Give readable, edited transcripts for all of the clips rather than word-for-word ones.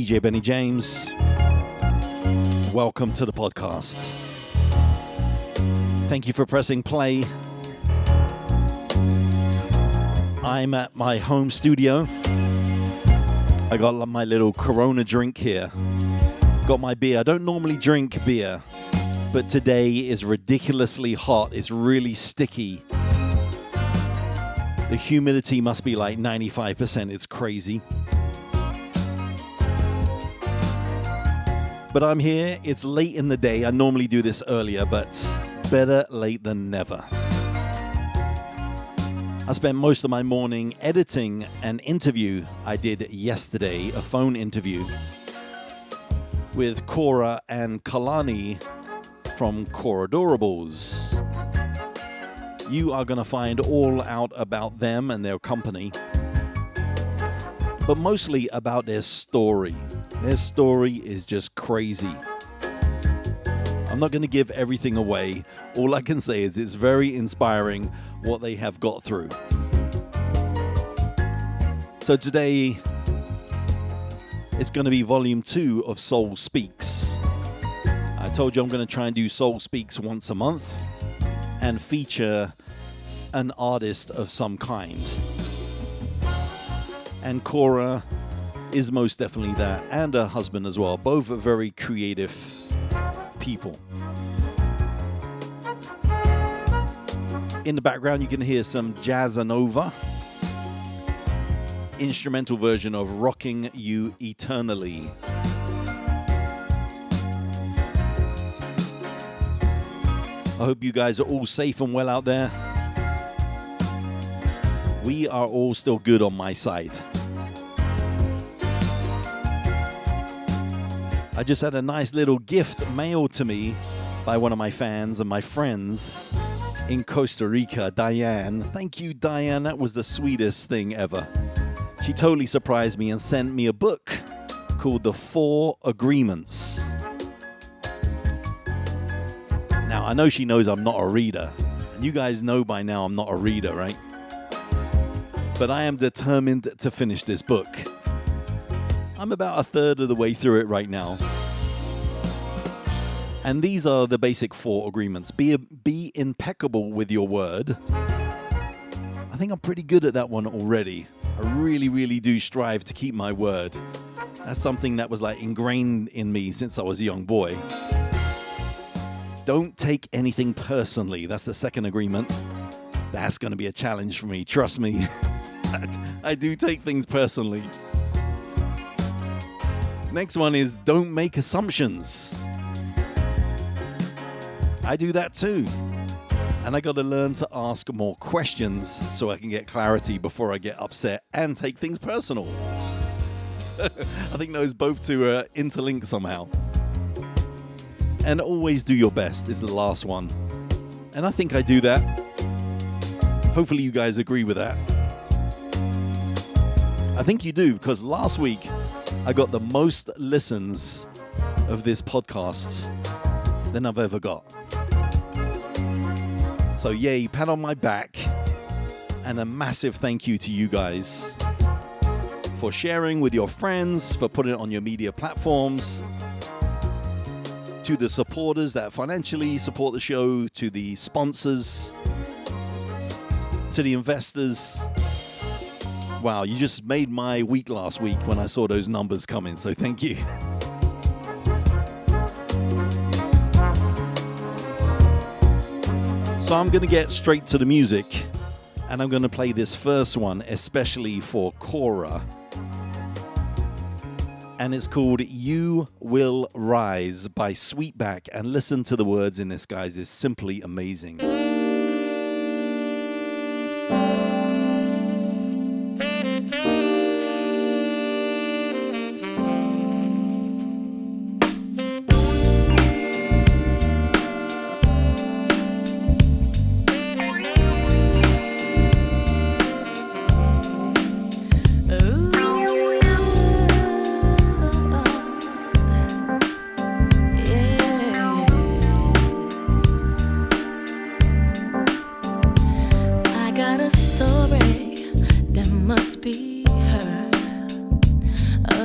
DJ Benny James. Welcome to the podcast. Thank you for pressing play. I'm at my home studio. I got my little Corona drink here. Got my beer. I don't normally drink beer, but today is ridiculously hot. It's really sticky. The humidity must be like 95%. It's crazy. But I'm here. It's late in the day. I normally do this earlier, but better late than never. I spent most of my morning editing an interview I did yesterday, a phone interview with Cora and Kalani from Coradorables. You are going to find all out about them and their company, but mostly about their story. Their story is just crazy. I'm not going to give everything away. All I can say is it's very inspiring what they have got through. So today, it's going to be volume 2 of Soul Speaks. I told you I'm going to try and do Soul Speaks once a month and feature an artist of some kind. And Cora is most definitely that, and her husband as well. Both are very creative people. In the background, you can hear some Jazzanova, instrumental version of Rocking You Eternally. I hope you guys are all safe and well out there. We are all still good on my side. I just had a nice little gift mailed to me by one of my fans and my friends in Costa Rica, Diane. Thank you, Diane. That was the sweetest thing ever. She totally surprised me and sent me a book called The 4 Agreements. Now, I know she knows I'm not a reader. And you guys know by now I'm not a reader, right? But I am determined to finish this book. I'm about a third of the way through it right now. And these are the basic 4 agreements. Be impeccable with your word. I think I'm pretty good at that one already. I really, really do strive to keep my word. That's something that was like ingrained in me since I was a young boy. Don't take anything personally. That's the second agreement. That's going to be a challenge for me. Trust me. I do take things personally. Next one is don't make assumptions. I do that too. And I got to learn to ask more questions so I can get clarity before I get upset and take things personal. I think those both two are interlinked somehow. And always do your best is the last one. And I think I do that. Hopefully you guys agree with that. I think you do, because last week I got the most listens of this podcast than I've ever got. So yay, pat on my back, and a massive thank you to you guys for sharing with your friends, for putting it on your media platforms, to the supporters that financially support the show, to the sponsors, to the investors. Wow, you just made my week last week when I saw those numbers come in, so thank you. So I'm going to get straight to the music, and I'm going to play this first one, especially for Cora. And it's called You Will Rise by Sweetback. And listen to the words in this, guys. It's simply amazing.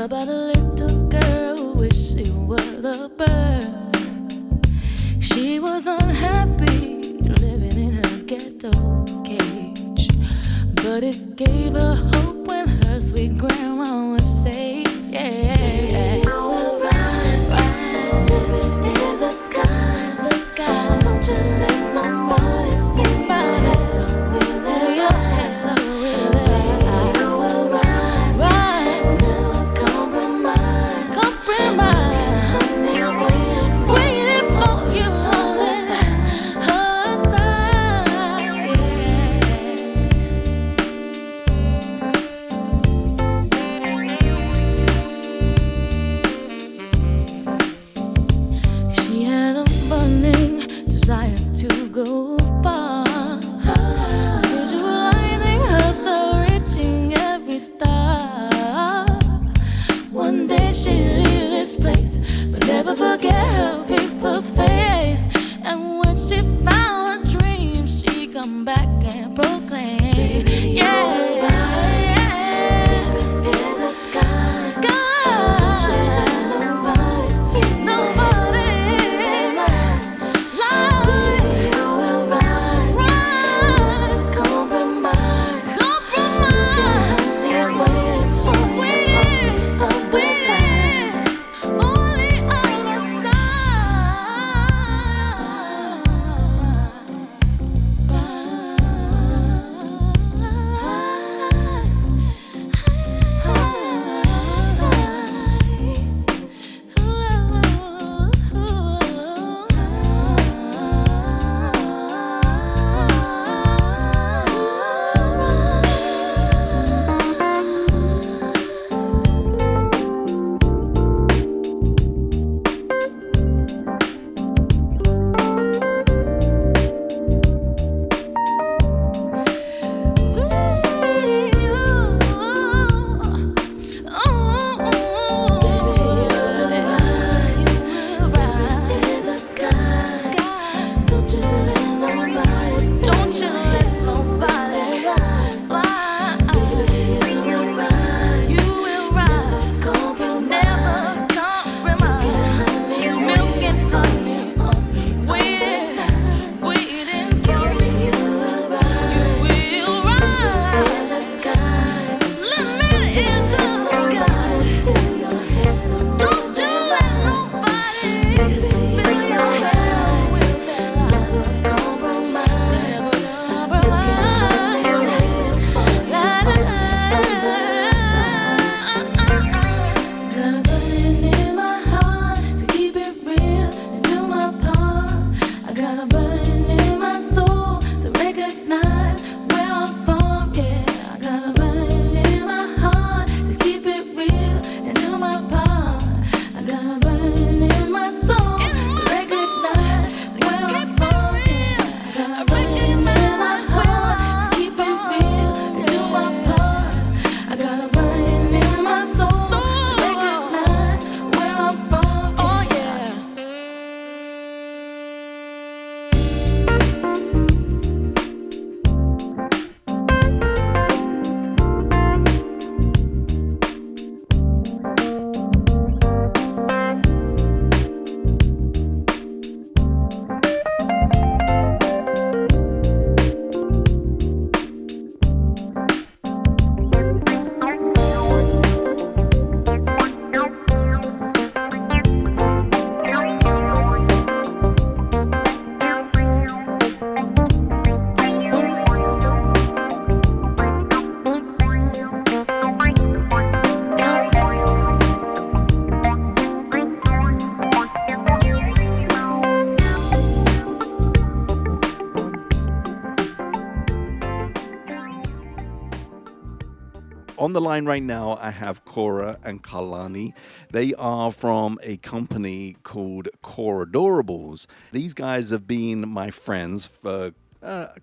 About a little girl was unhappy living in a ghetto cage, but it gave her hope when her sweet grandma would say, yeah, you will rise, living is a sky, the sky. Don't you let nobody think about it. Go far, visualizing her reaching every star. One day she'll leave this place, but never forget her people's face. And when she found her dream, she come back and proclaim, baby, yeah. On the line right now, I have Cora and Kalani. They are from a company called Coradorables. These guys have been my friends for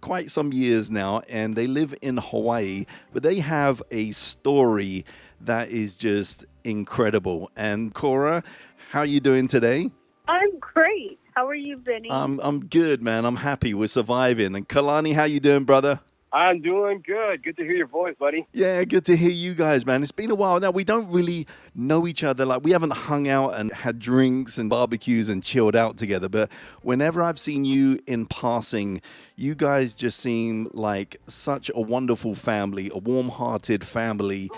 quite some years now, and they live in Hawaii, but they have a story that is just incredible. And Cora, how are you doing today? I'm great. How are you, Vinny? I'm good, man. I'm happy. We're surviving. And Kalani, how you doing, brother? I'm doing good. Good to hear your voice, buddy. Yeah, good to hear you guys, man. It's been a while now. We don't really know each other. Like, we haven't hung out and had drinks and barbecues and chilled out together. But whenever I've seen you in passing, you guys just seem like such a wonderful family, a warm-hearted family.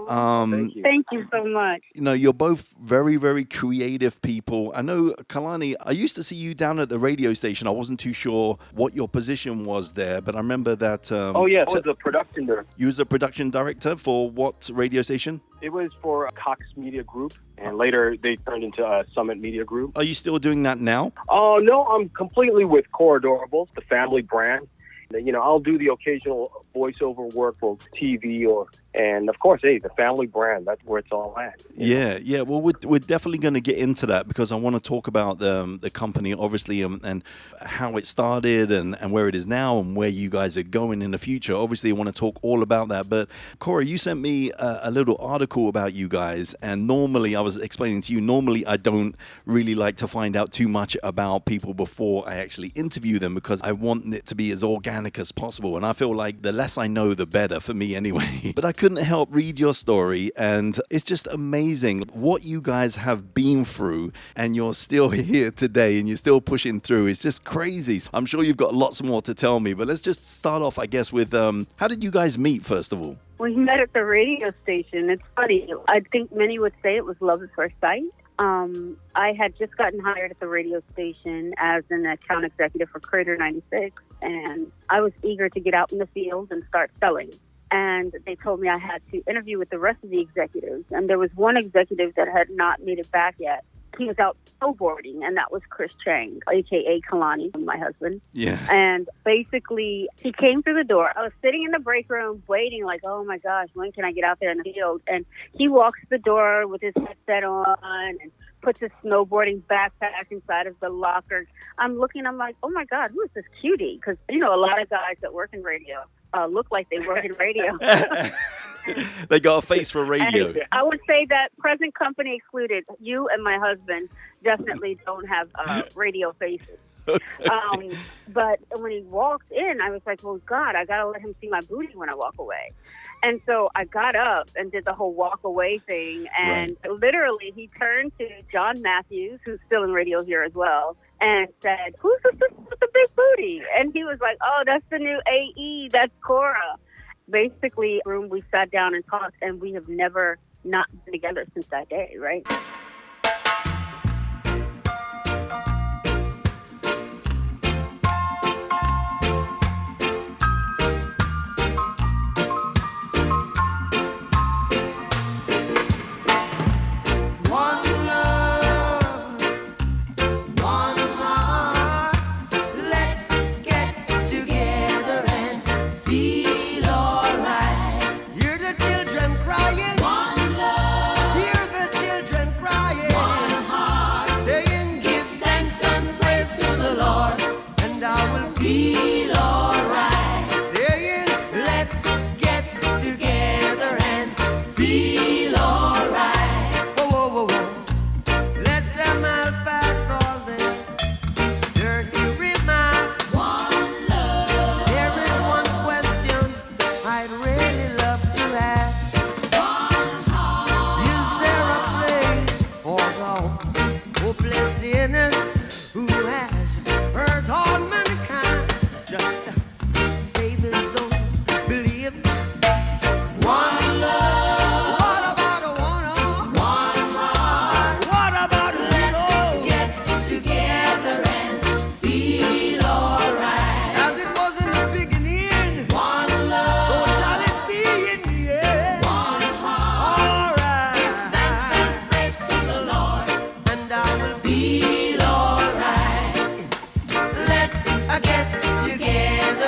Thank you. Thank you so much. You know, you're both very, very creative people. I know, Kalani, I used to see you down at the radio station. I wasn't too sure what your position was there, but I remember that... Oh, yeah, I was a production director. You was a production director for what radio station? It was for Cox Media Group, and later they turned into Summit Media Group. Are you still doing that now? Oh, no, I'm completely with Coradorables, the family brand. You know, I'll do the occasional voiceover work for TV and of course, hey, the family brand, that's where it's all at. Yeah. Well, we're definitely going to get into that because I want to talk about the company, obviously, and how it started and where it is now and where you guys are going in the future. Obviously, I want to talk all about that. But, Cora, you sent me a little article about you guys. And normally, I was explaining to you, normally I don't really like to find out too much about people before I actually interview them because I want it to be as organic as possible. And I feel like the less I know, the better for me anyway. But I couldn't help read your story, and it's just amazing what you guys have been through, and you're still here today and you're still pushing through. It's just crazy. I'm sure you've got lots more to tell me, but let's just start off, I guess, with how did you guys meet, first of all? We met at the radio station. It's funny. I think many would say it was love at first sight. I had just gotten hired at the radio station as an account executive for Crater 96, and I was eager to get out in the field and start selling. And they told me I had to interview with the rest of the executives. And there was one executive that had not made it back yet. He was out snowboarding, and that was Chris Chang, a.k.a. Kalani, my husband. Yeah. And basically, he came through the door. I was sitting in the break room waiting like, oh, my gosh, when can I get out there in the field? And he walks the door with his headset on and puts his snowboarding backpack inside of the locker. I'm looking, I'm like, oh, my God, who is this cutie? Because, you know, a lot of guys that work in radio look like they work in radio. They got a face for radio. And I would say that present company excluded, you and my husband definitely don't have radio faces. But when he walked in, I was like, well, God, I got to let him see my booty when I walk away. And so I got up and did the whole walk away thing. And literally he turned to John Matthews, who's still in radio here as well, and said, who's this with the big booty? And he was like, oh, that's the new AE. That's Cora. Basically, we sat down and talked, and we have never not been together since that day, right? Feel alright. Let's get together.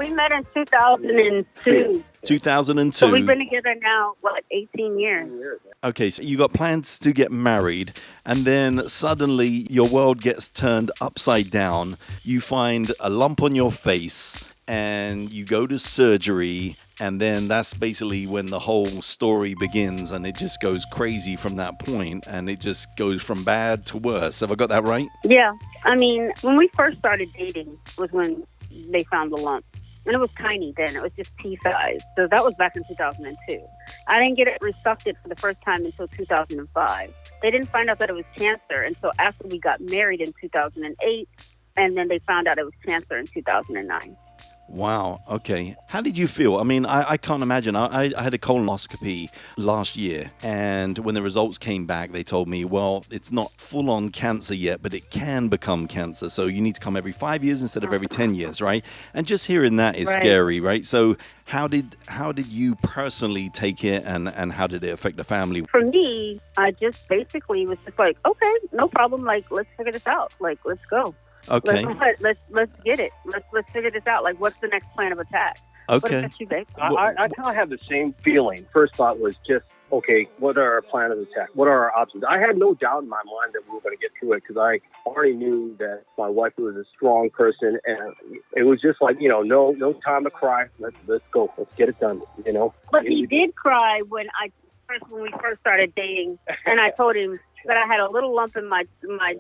We met in 2002. 2002. So we've been together now, 18 years. Okay, so you got plans to get married, and then suddenly your world gets turned upside down. You find a lump on your face, and you go to surgery, and then that's basically when the whole story begins, and it just goes crazy from that point, and it just goes from bad to worse. Have I got that right? Yeah. I mean, when we first started dating was when they found the lump. And it was tiny then. It was just pea-sized. So that was back in 2002. I didn't get it resucted for the first time until 2005. They didn't find out that it was cancer until after we got married in 2008. And then they found out it was cancer in 2009. Wow. Okay. How did you feel? I mean, I can't imagine. I had a colonoscopy last year, and when the results came back, they told me, well, it's not full-on cancer yet, but it can become cancer. So you need to come every 5 years instead of every 10 years, right? And just hearing that is scary, right? So how did you personally take it, and how did it affect the family? For me, I just basically was just like, okay, no problem. Like, let's figure this out. Like, let's go. Okay. Let's get it. Let's figure this out. Like, what's the next plan of attack? Okay. What about you, babe? I kind of have the same feeling. First thought was just, okay, what are our plan of attack? What are our options? I had no doubt in my mind that we were going to get through it because I already knew that my wife was a strong person, and it was just like, no time to cry. Let's go. Let's get it done. But he did cry when we first started dating, and I told him that I had a little lump in my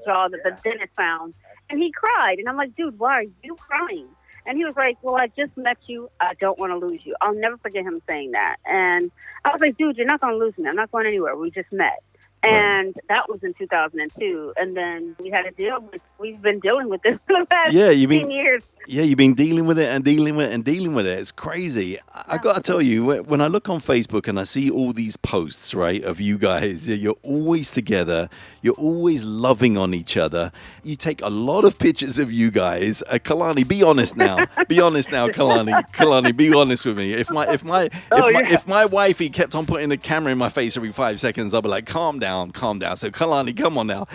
jaw that the dentist found. And he cried. And I'm like, dude, why are you crying? And he was like, well, I just met you. I don't want to lose you. I'll never forget him saying that. And I was like, dude, you're not going to lose me. I'm not going anywhere. We just met. And that was in 2002. And then we had a deal. We've been dealing with this for the past 15 years. Yeah, you've been dealing with it and dealing with it and dealing with it. It's crazy. I got to tell you, when I look on Facebook and I see all these posts, right, of you guys, you're always together. You're always loving on each other. You take a lot of pictures of you guys. Kalani, be honest now. Be honest now, Kalani. Kalani, be honest with me. If my wifey kept on putting a camera in my face every 5 seconds, I'll be like, calm down. So Kalani, come on now.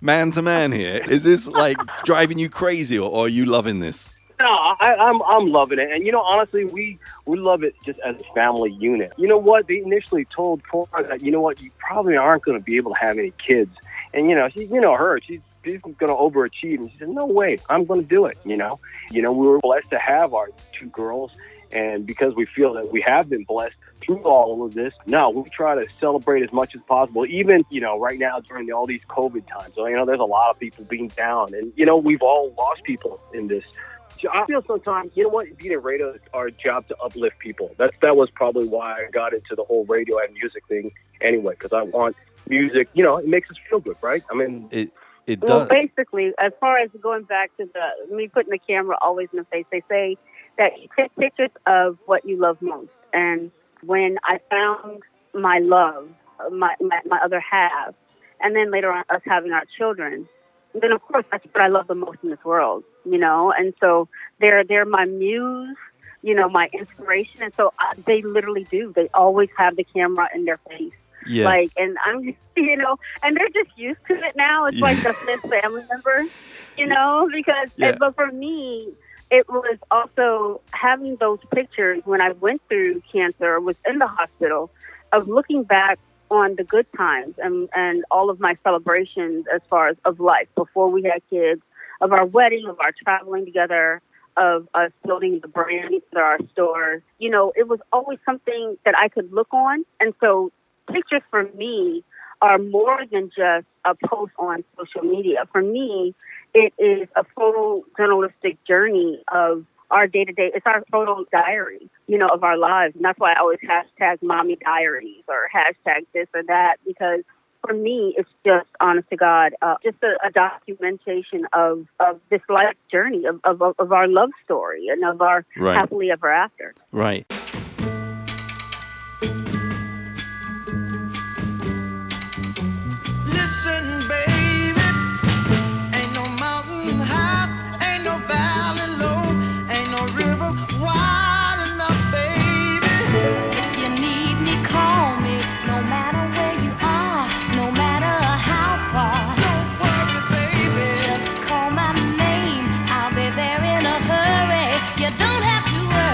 Man to man here. Is this like driving you crazy, or are you loving this? No, I'm loving it. And, honestly, we love it just as a family unit. You know what? They initially told Cora that, you probably aren't going to be able to have any kids. And, she's going to overachieve. And she said, no way, I'm going to do it, we were blessed to have our 2 girls. And because we feel that we have been blessed through all of this, now we try to celebrate as much as possible, even, right now during all these COVID times. So, there's a lot of people being down. And, we've all lost people in this. I feel sometimes, being a radio is our job to uplift people. That was probably why I got into the whole radio and music thing anyway, because I want music, it makes us feel good, right? I mean, it does. Well, basically, as far as going back to me putting the camera always in the face, they say that you take pictures of what you love most. And when I found my love, my other half, and then later on us having our children, then of course that's what I love the most in this world, and so they're my muse, my inspiration. And so they literally do. They always have the camera in their face. Yeah. And I'm just, and they're just used to it now. It's like the fifth family member, because, but for me, it was also having those pictures when I went through cancer, was in the hospital, of looking back on the good times and all of my celebrations as far as of life before we had kids, of our wedding, of our traveling together, of us building the brand for our stores. It was always something that I could look on. And so pictures for me are more than just a post on social media. For me, it is a photojournalistic journey of our day-to-day. It's our photo diary, of our lives. And that's why I always hashtag mommy diaries or hashtag this or that, because for me, it's just, honest to God, just a documentation of this life journey, of our love story and of our happily ever after. Right. Listen, baby, ain't no mountain high, ain't no valley low, ain't no river wide enough, baby. If you need me, call me, no matter where you are, no matter how far. Don't worry, baby. Just call my name, I'll be there in a hurry. You don't have to worry.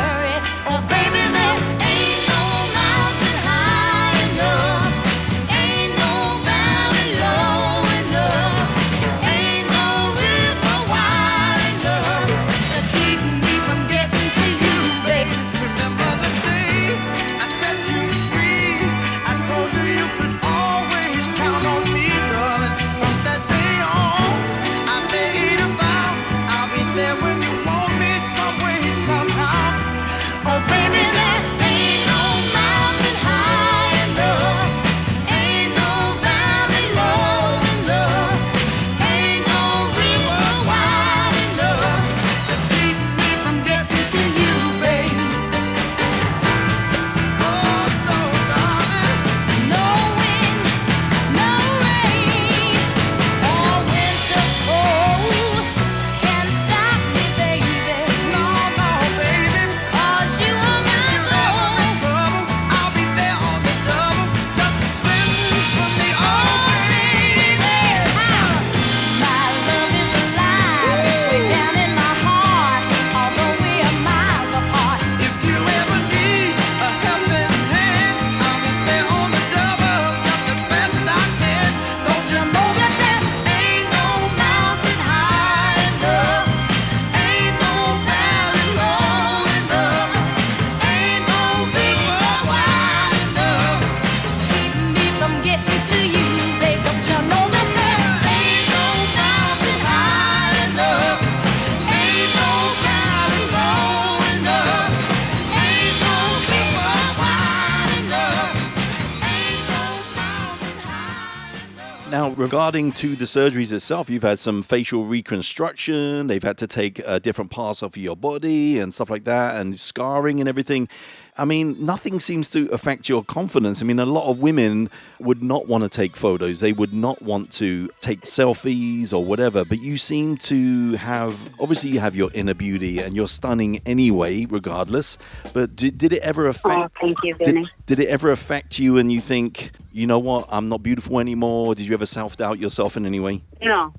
regarding to the surgeries itself, you've had some facial reconstruction. They've had to take different parts of your body and stuff like that, and scarring and everything. I mean, nothing seems to affect your confidence. I mean, a lot of women would not want to take photos. They would not want to take selfies or whatever. But you seem to have, obviously you have your inner beauty and you're stunning anyway, regardless. But did it ever affect... thank you, Vinny. Did it ever affect you and you think, you know what, I'm not beautiful anymore? Did you ever self-doubt yourself in any way? No.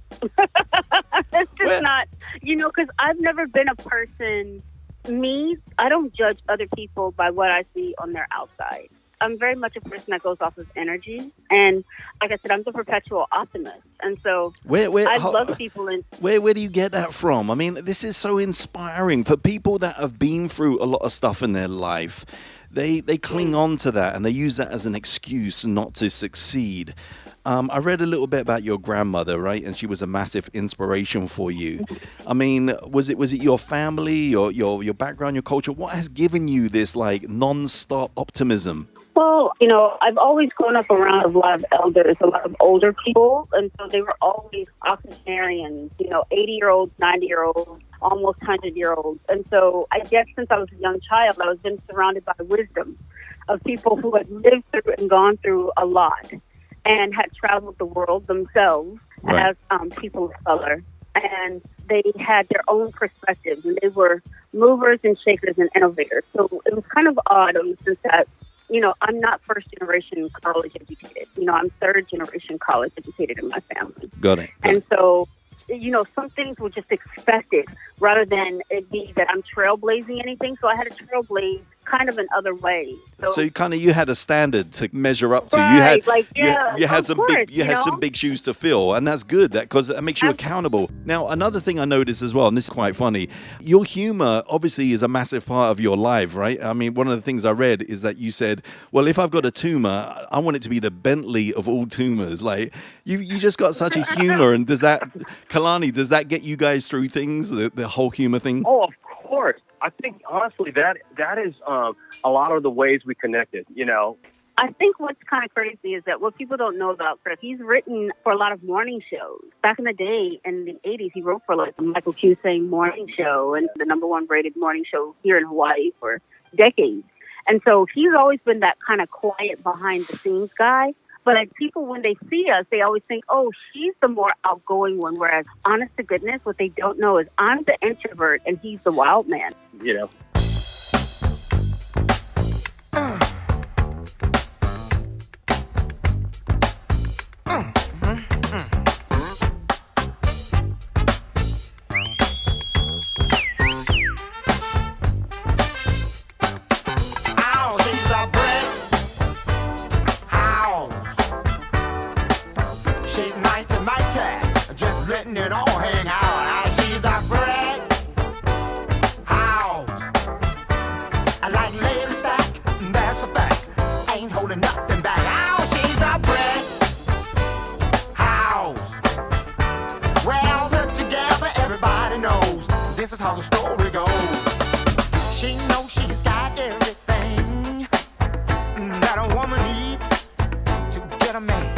It's just not, because I've never been a person... I don't judge other people by what I see on their outside. I'm very much a person that goes off of energy. And like I said, I'm the perpetual optimist. And so I love people. Where do you get that from? I mean, this is so inspiring for people that have been through a lot of stuff in their life. They cling on to that and they use that as an excuse not to succeed. I read a little bit about your grandmother, right? And she was a massive inspiration for you. I mean, was it your family, your background, your culture? What has given you this like non-stop optimism? Well, I've always grown up around a lot of elders, a lot of older people, and so they were always octogenarians, 80-year-olds, 90-year-olds, almost 100-year-olds. And so I guess since I was a young child, I was been surrounded by wisdom of people who had lived through and gone through a lot and had traveled the world themselves as people of color. And they had their own perspectives, and they were movers and shakers and innovators. So it was kind of odd in the sense that, I'm not first-generation college educated. I'm third-generation college educated in my family. Got it. And so, some things were just expected rather than it be that I'm trailblazing anything. So I had to trailblaze kind of in other ways. So you had a standard to measure up to. Right, You had some big shoes to fill, and that's good because that makes you accountable. Now, another thing I noticed as well, and this is quite funny, your humor obviously is a massive part of your life, right? I mean, one of the things I read is that you said, well, if I've got a tumor, I want it to be the Bentley of all tumors. Like, you just got such a humor, and Kalani, does that get you guys through things, the whole humor thing? Oh, of course. I think, honestly, that is a lot of the ways we connected, I think what's kind of crazy is that what people don't know about Chris, he's written for a lot of morning shows. Back in the day, in the 80s, he wrote for like the Michael Cusack morning show and the #1 rated morning show here in Hawaii for decades. And so he's always been that kind of quiet behind-the-scenes guy. But people, when they see us, they always think, oh, she's the more outgoing one. Whereas, honest to goodness, what they don't know is I'm the introvert and he's the wild man. She's mighty, just letting it all hang out. She's a brick house. I like lady stack, that's a fact. Ain't holding nothing back. Oh, she's a brick house. Well put together, everybody knows this is how the story goes. She knows she's got everything that a woman needs to get a man.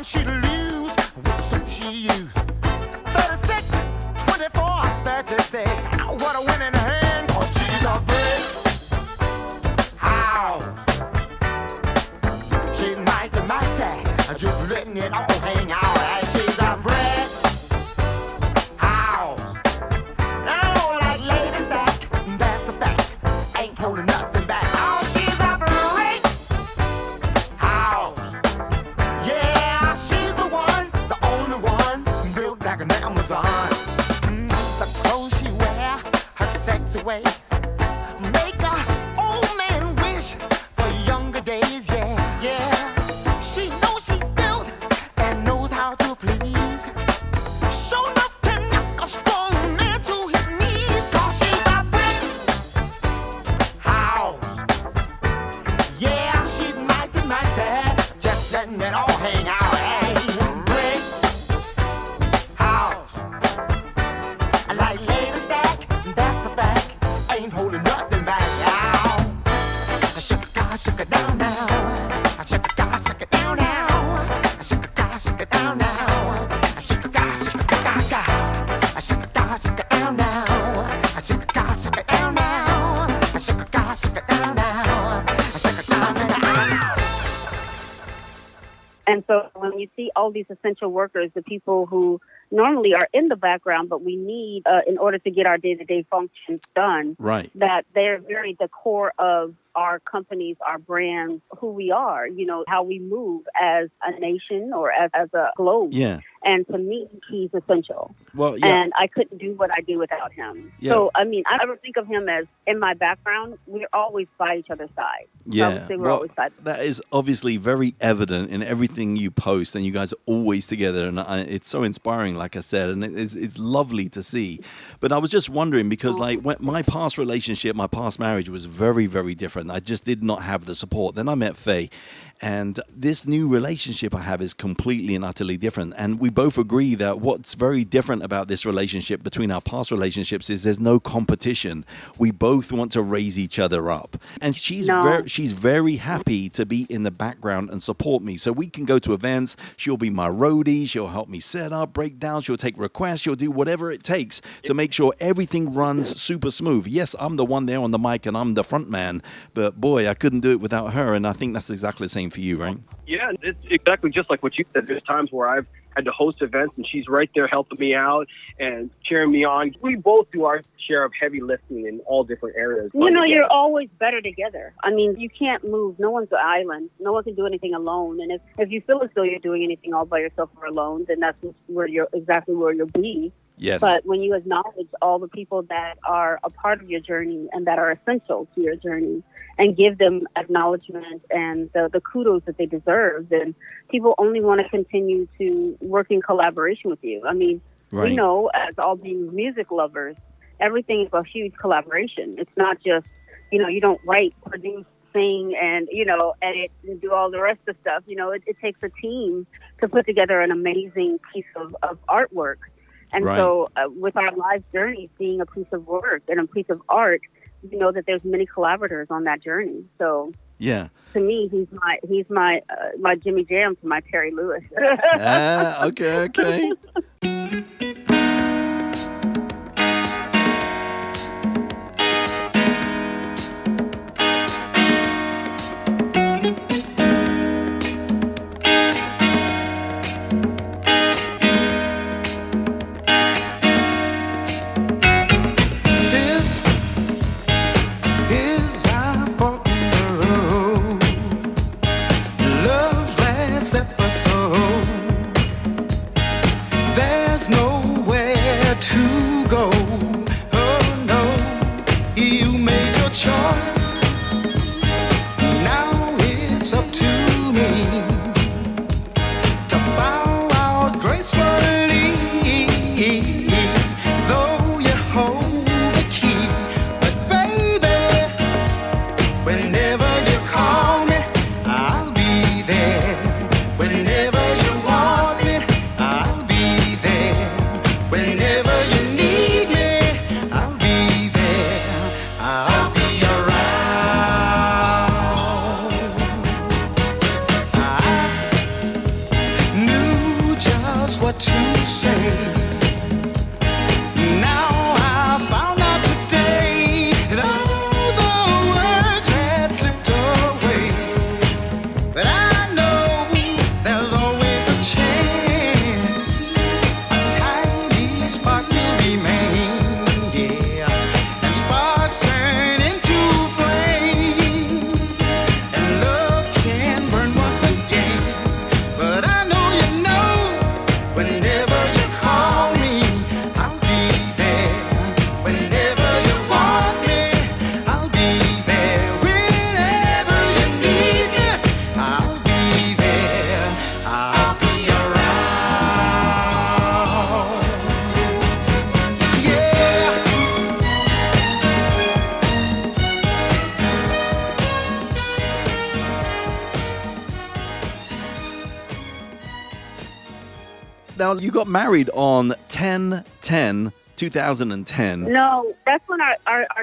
She lose with the suit she used. 36, 24, 36. What a winning hand, cause she's a big house. She's mighty, just letting it all hang out. She's a brick house. I don't like lady stack, that's a fact. Ain't holding nothing back. Oh, she's a brick house. Yeah, she's the one, the only one, built like an Amazon. The clothes she wear, her sexy ways, make a old man wish for younger days. Yeah, yeah. She knows she's built and knows how to please. Sure enough can knock a strong man to his knees. Cause she's a brick house. Yeah, she's mighty, just letting it all hang out. Shake it down now. Shake it down now. And so when you see all these essential workers, the people who normally are in the background, but we need in order to get our day-to-day functions done, Right. that they're very the core of our companies, our brands, who we are, how we move as a nation or as a globe. Yeah. And to me, he's essential. Well, yeah. And I couldn't do what I do without him. Yeah. So, I mean, I would think of him as, in my background, we're always by each other's side. So I would say we're always side. That is obviously very evident in everything you post, and you guys are always together, and it's so inspiring, like I said, and it's lovely to see. But I was just wondering, because like when my past relationship, my past marriage was very, very different. I just did not have the support. Then I met Faye, and this new relationship I have is completely and utterly different. And we both agree that what's very different about this relationship between our past relationships is there's no competition. We both want to raise each other up. And she's very happy to be in the background and support me. So we can go to events. She'll be my roadie. She'll help me set up, break down. She'll take requests. She'll do whatever it takes to make sure everything runs super smooth. Yes, I'm the one there on the mic and I'm the front man. But boy, I couldn't do it without her. And I think that's exactly the same for you, right? Yeah, it's exactly just like what you said. There's times where I've had to host events and she's right there helping me out and cheering me on. We both do our share of heavy lifting in all different areas. You're always better together. I mean, you can't move. No one's an island. No one can do anything alone. And if you feel as though you're doing anything all by yourself or alone, then that's where you'll be. Yes. But when you acknowledge all the people that are a part of your journey and that are essential to your journey and give them acknowledgement and the kudos that they deserve, then people only want to continue to work in collaboration with you. I mean, we know, as all being music lovers, everything is a huge collaboration. It's not just, you don't write, produce, sing, and, edit and do all the rest of the stuff. It takes a team to put together an amazing piece of artwork. And so with our life journey being a piece of work and a piece of art, you know that there's many collaborators on that journey. So yeah, to me, he's my Jimmy Jam to my Terry Lewis. Okay. Now, you got married on 10/10/2010. No, that's when our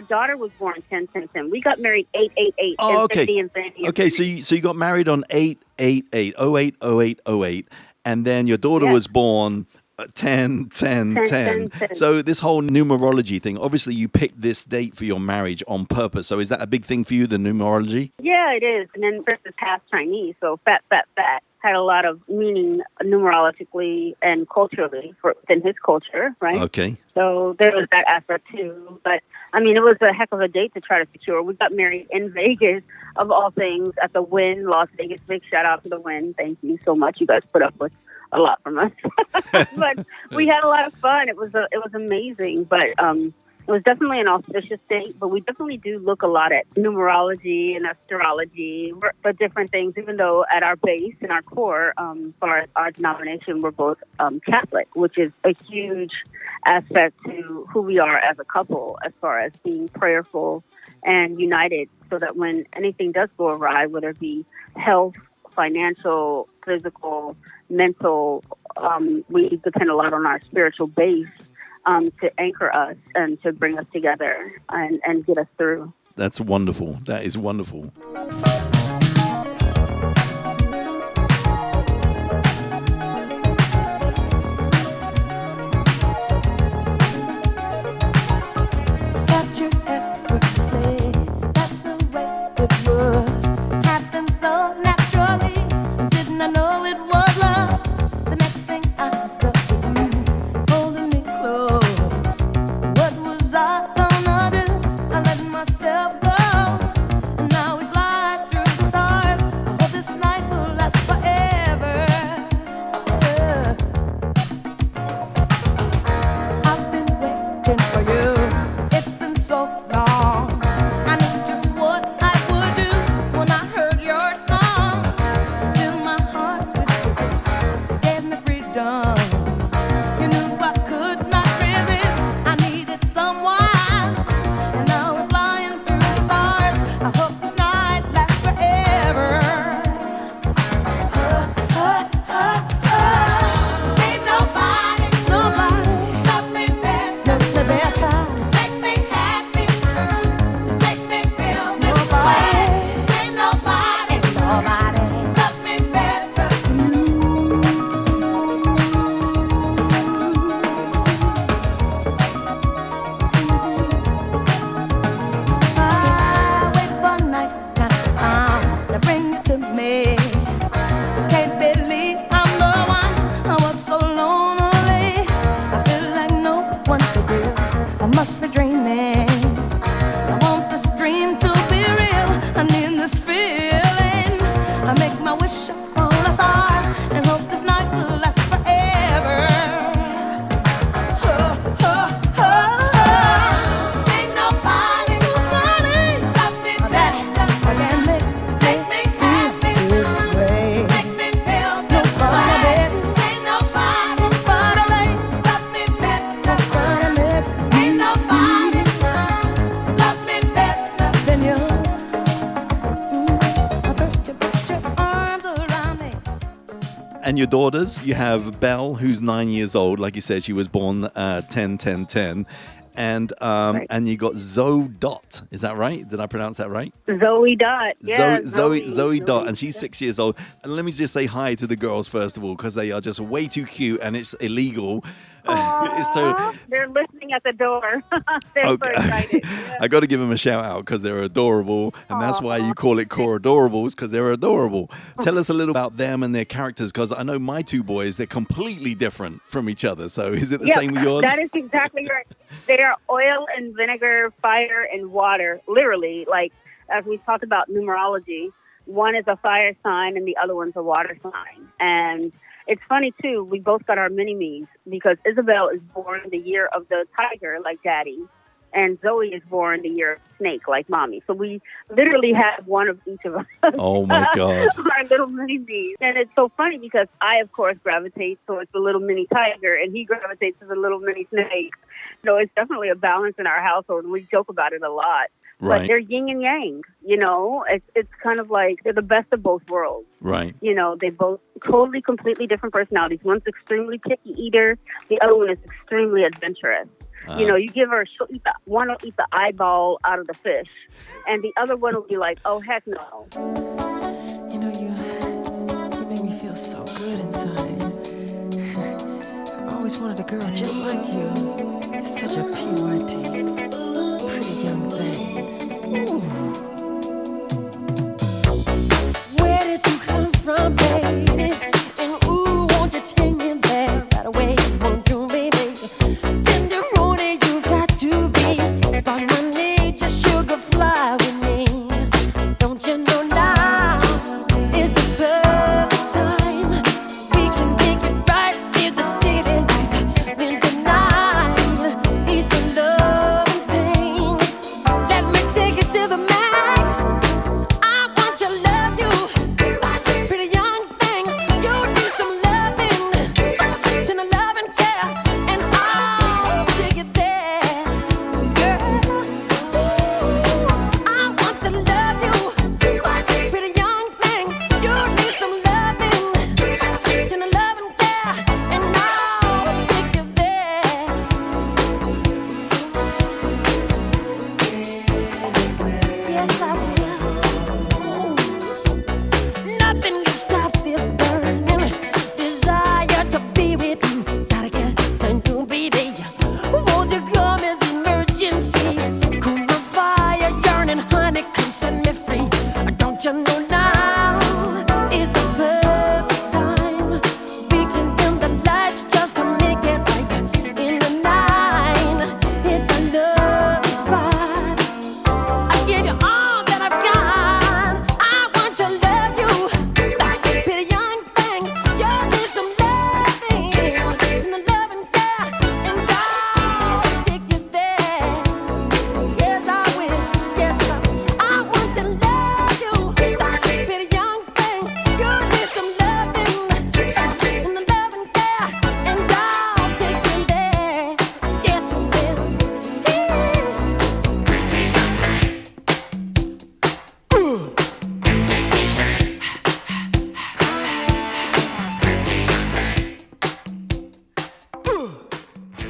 daughter was born, 10/10/10. We got married 8/8/8. Oh, okay. Infinity. Okay, so you got married on 8/8/8/08/08/08, and then your daughter was born 10/10/10. So this whole numerology thing, obviously you picked this date for your marriage on purpose. So is that a big thing for you, the numerology? Yeah, it is. And then this is half Chinese, so fat. had a lot of meaning numerologically and culturally within his culture, right? Okay. So there was that aspect too. But I mean, it was a heck of a date to try to secure. We got married in Vegas, of all things, at the Wynn, Las Vegas. Big shout out to the Wynn. Thank you so much. You guys put up with a lot from us, but we had a lot of fun. It was amazing. But it was definitely an auspicious date, but we definitely do look a lot at numerology and astrology for different things, even though at our base and our core, as far as our denomination, we're both Catholic, which is a huge aspect to who we are as a couple, as far as being prayerful and united, so that when anything does go awry, whether it be health, financial, physical, mental, we depend a lot on our spiritual base to anchor us and to bring us together and get us through. That's wonderful. That is wonderful. Got you effortlessly. That's the way it was. Happened so naturally. Didn't I know it was love? The next thing I felt was you holding me close. What was I gonna do? I let myself go. And now we fly through the stars. I hope this night will last forever. I've been waiting for you. It's been so long. I knew just what I would do when I heard your song. Fill my heart with your kiss. You gave me freedom. You knew I could not resist. I needed someone. And now we're flying through the stars. I hope this night lasts forever. Ain't nobody loves me better. Makes me happy. Makes me feel this way. Ain't nobody loves me better. I wait for nighttime to bring you to me. Can't believe I'm the one. I was so lonely. I feel like no one to feel. I must be dreaming. I want this dream to be real. I need this feeling. I make my wish upon a star and hope this night will last forever. Ain't nobody loves me better. Makes me happy. Makes me feel this way. Ain't nobody loves me better. Ain't nobody loves me better than you. First you put your arms around me. And your daughters, you have Belle, who's 9 years old. Like you said, she was born 10-10-10. And Right. and you got Zoe Dot. Is that right? Did I pronounce that right? Zoe Dot. Yeah, Zoe Dot, and she's 6 years old. And let me just say hi to the girls first of all, because they are just way too cute and it's illegal. It's so Aw, they're listening at the door. They're so excited. Yeah. I got to give them a shout out because they're adorable, and that's why you call it Coradorables, because they're adorable. Tell us a little about them and their characters, because I know my two boys, they're completely different from each other. So is it the Yep, same with yours? That is exactly right. They are oil and vinegar, fire and water. Literally, like as we talked about numerology, one is a fire sign and the other one's a water sign. And it's funny too, we both got our mini-me's because Isabel is born the year of the tiger, like daddy, and Zoe is born the year of snake, like mommy. So we literally have one of each of us. Oh my God. Our little mini-me's. And it's so funny because I, of course, gravitate towards the little mini tiger and he gravitates to the little mini snake. So it's definitely a balance in our household, and we joke about it a lot. Right. But they're yin and yang, you know? It's kind of like they're the best of both worlds. Right. You know, they both totally, completely different personalities. One's extremely picky eater. The other one is extremely adventurous. You know, you give her, one will eat the eyeball out of the fish, and the other one will be like, oh, heck no. You know, you make me feel so good inside. I've always wanted a girl just like you. Such a PYT, pretty young thing. Ooh. Where did you come from, baby?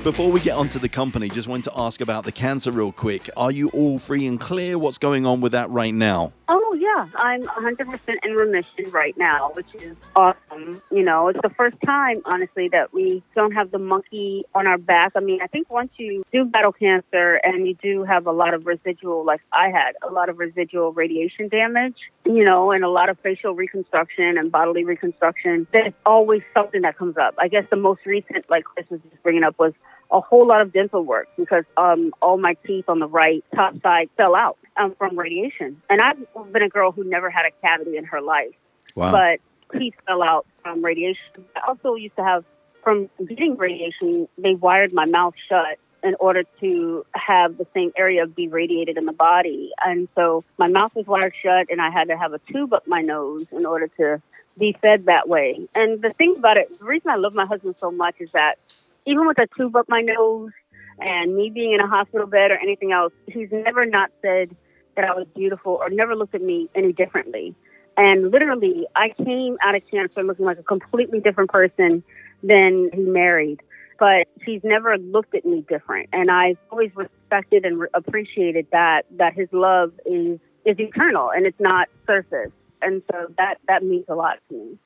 Before we get onto the company, just wanted to ask about the cancer real quick. Are you all free and clear? What's going on with that right now? Oh, yeah. I'm 100% in remission right now, which is awesome. You know, it's the first time, honestly, that we don't have the monkey on our back. I mean, I think once you do battle cancer and you do have a lot of residual, like I had, a lot of residual radiation damage, you know, and a lot of facial reconstruction and bodily reconstruction, there's always something that comes up. I guess the most recent, like Chris was just bringing up, was a whole lot of dental work because all my teeth on the right top side fell out from radiation. And I've been a girl who never had a cavity in her life. Wow. But teeth fell out from radiation. I also used to have, from getting radiation, they wired my mouth shut in order to have the same area be radiated in the body. And so my mouth was wired shut, and I had to have a tube up my nose in order to be fed that way. And the thing about it, the reason I love my husband so much is that even with a tube up my nose and me being in a hospital bed or anything else, he's never not said that I was beautiful or never looked at me any differently. And literally, I came out of cancer looking like a completely different person than he married. But he's never looked at me different. And I've always respected and appreciated that his love is eternal and it's not surface. And so that means a lot to me.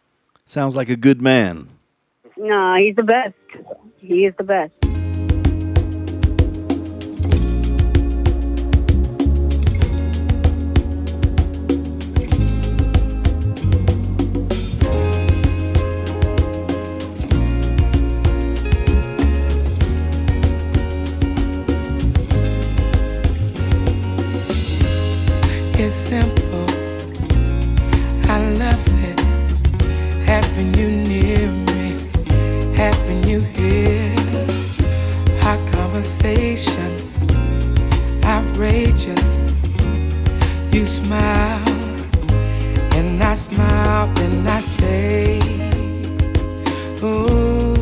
Sounds like a good man. No, he's the best. He is the best. It's simple, I love it, having you near me, having you here. Hot conversations, outrageous. You smile, and I smile, and I say, ooh,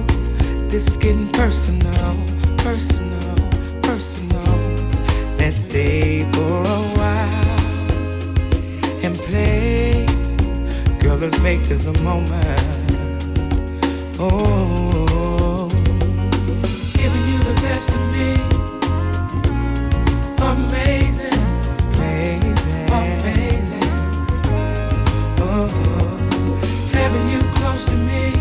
this is getting personal, personal, personal. Let's stay for a while and play. Girl, let's make this a moment. Oh, giving you the best of me. Amazing, amazing, amazing. Oh, having you close to me.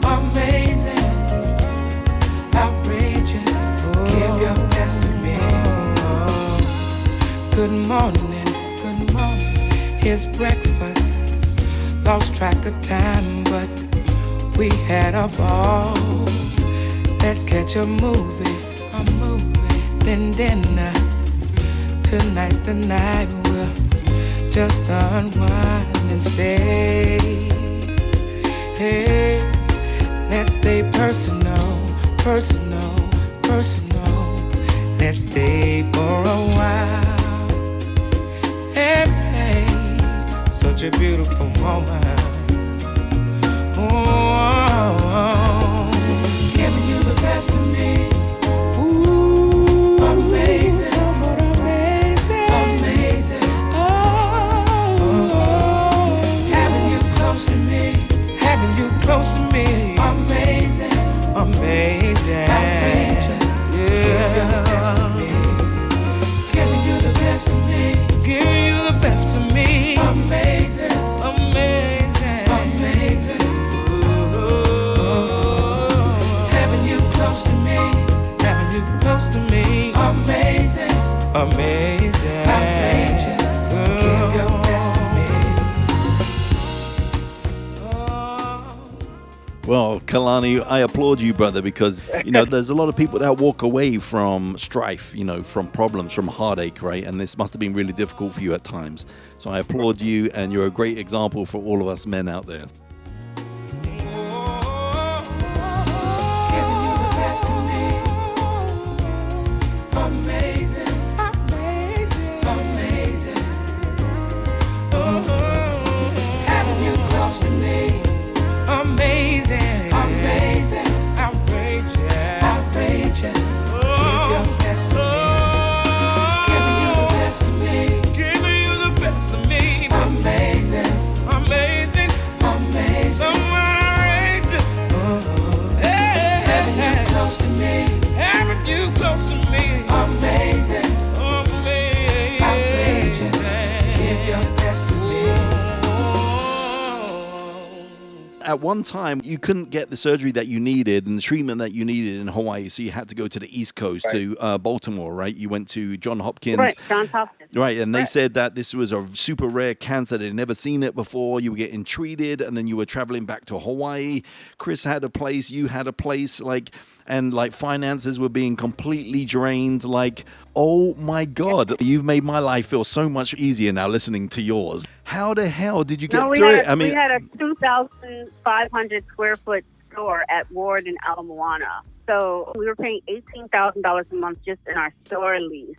Amazing, outrageous. Give your best to me. Good morning, good morning. Here's breakfast. Lost track of time, but we had a ball. Let's catch a movie, then dinner. Tonight's the night we'll just unwind and stay. Hey, let's stay personal, personal, personal. Let's stay for a while. Hey, hey, such a beautiful moment. Oh, giving you the best of me. Ooh, amazing, somewhat amazing, amazing. Oh, having you close to me, having you close to me. Amazing, amazing, outrageous. Yeah, giving you the best of me, giving you the best of me, giving you the best of me. Amazing, amazing, amazing. Having you close to me, having you close to me. Amazing, amazing, outrageous. Give your best to me. Well, Kalani, I applaud you, brother, because, there's a lot of people that walk away from strife, from problems, from heartache, right? And this must have been really difficult for you at times. So I applaud you, and you're a great example for all of us men out there. Giving you the best of me. Amazing, amazing, amazing. Having you close to me. Amazing, amazing, outrageous, outrageous. Give your best to me. Giving you the best of me. Giving you the best of me. Amazing, amazing, amazing. at one time you couldn't get the surgery that you needed and the treatment that you needed in Hawaii, so you had to go to the East Coast to Baltimore, right? You went to Johns Hopkins. Right, Johns Hopkins. Right, and they said that this was a super rare cancer. They'd never seen it before. You were getting treated, and then you were traveling back to Hawaii. Chris had a place, you had a place, and finances were being completely drained. Oh my God, you've made my life feel so much easier now listening to yours. How the hell did you get through it? We had a 2,500 square foot store at Ward in Ala Moana. So we were paying $18,000 a month just in our store lease.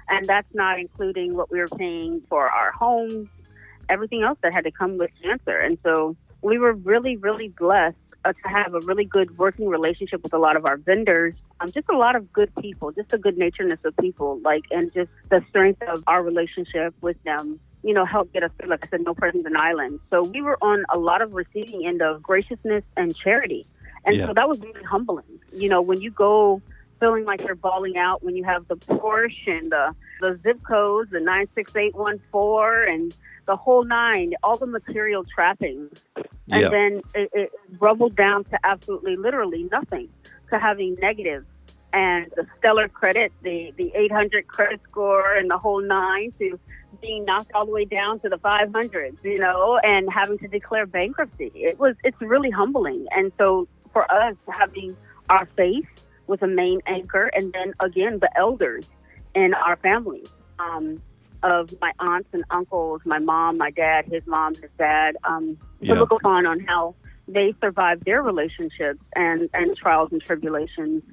And that's not including what we were paying for our home, everything else that had to come with cancer. And so we were really, really blessed to have a really good working relationship with a lot of our vendors. Just a lot of good people, just the good naturedness of people, and just the strength of our relationship with them, helped get us through, like I said, no person's an island. So we were on a lot of receiving end of graciousness and charity. And so that was really humbling. When you go feeling like you're balling out, when you have the Porsche and the zip codes, the 96814 and the whole nine, all the material trappings. And then it rubbled down to absolutely, literally nothing, to having negative. And the stellar credit, the 800 credit score and the whole nine, to being knocked all the way down to the 500s, and having to declare bankruptcy. It's really humbling. And so for us, having our faith was a main anchor, and then again the elders in our family, of my aunts and uncles, my mom, my dad, his mom, his dad, to look upon on how they survived their relationships and trials and tribulations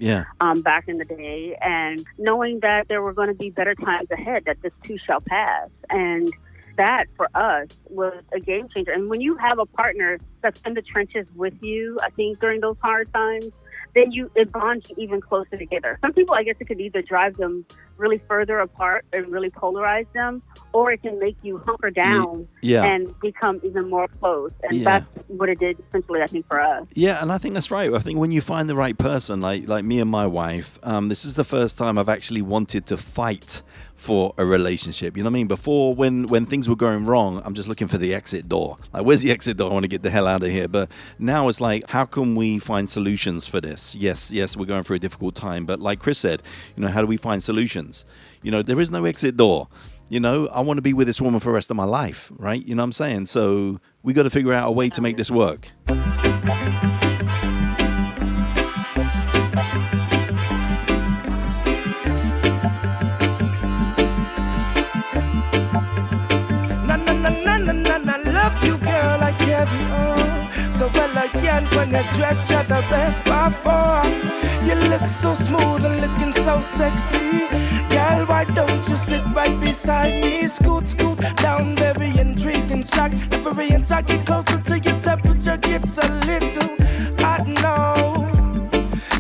back in the day, and knowing that there were going to be better times ahead, that this too shall pass. And that for us was a game changer. And when you have a partner that's in the trenches with you, I think during those hard times, then it bonds you even closer together. Some people, I guess it could either drive them really further apart and really polarize them, or it can make you hunker down and become even more close. And that's what it did essentially, I think, for us. Yeah, and I think that's right. I think when you find the right person, like me and my wife, this is the first time I've actually wanted to fight for a relationship. You know what I mean? Before, when things were going wrong, I'm just looking for the exit door. Where's the exit door? I want to get the hell out of here. But now it's how can we find solutions for this? Yes, we're going through a difficult time. But like Chris said, how do we find solutions? There is no exit door. I want to be with this woman for the rest of my life, right? You know what I'm saying? So we got to figure out a way to make this work. I love you, girl, I carry on so elegant when you dress, you're the best by far. You look so smooth and looking so sexy. Girl, why don't you sit right beside me? Scoot down, very intriguing, shock. Every inch I get closer to your temperature gets a little hot now.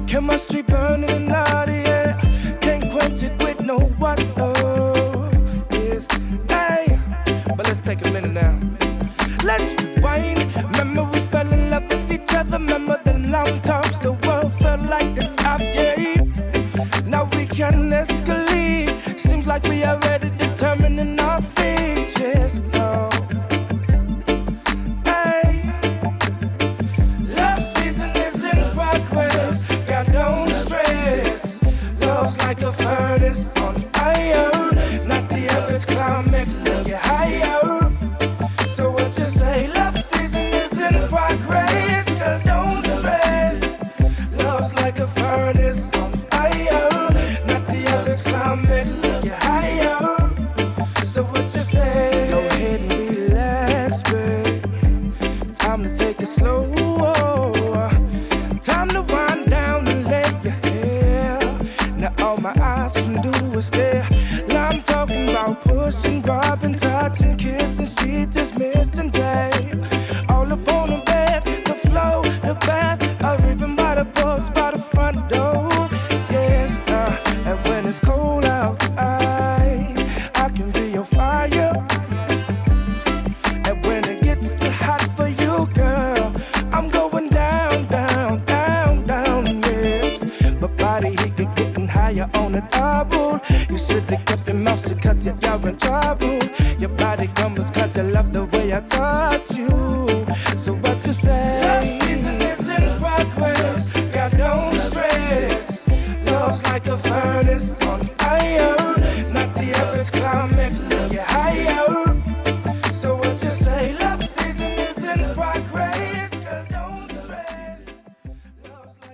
Chemistry burning in the air, can't quench it with no water. Yes, hey, but let's take a minute now. Let's rewind. Remember we fell in love with each other. Remember the long talks, the world felt like it's our game. Now we can escalate. Seems like we already determined in our fate. Yes, no. Hey, love season is in progress. God, don't stress. Love's like a furnace on fire. Not the average climax, till you're higher. So what you say? Love season is in progress. Girl, don't stress. Love's like a furnace on fire. Not the average climax, till you're higher. So what you say? Go ahead and relax, babe. Time to take it slow. Time to wind down and lay your hair. Now all my eyes can do is stare. Now I'm talking about pushing, robbing, touching, kissing. She just missing, babe. All up on the bed, the floor, the bath, or even by the porch, by the front door. Yes, and when it's cold outside, I can be your fire. And when it gets too hot for you, girl, I'm going down, down, down, down, yes. But body heat can getting higher on a double. You should've kept your mouth shut, cause you're in trouble. Your body comes cause you love the way I touch you. So what you say? like a furnace on fire. Not the average climax to get higher. So what you say, love season is in progress. Girl, don't stress.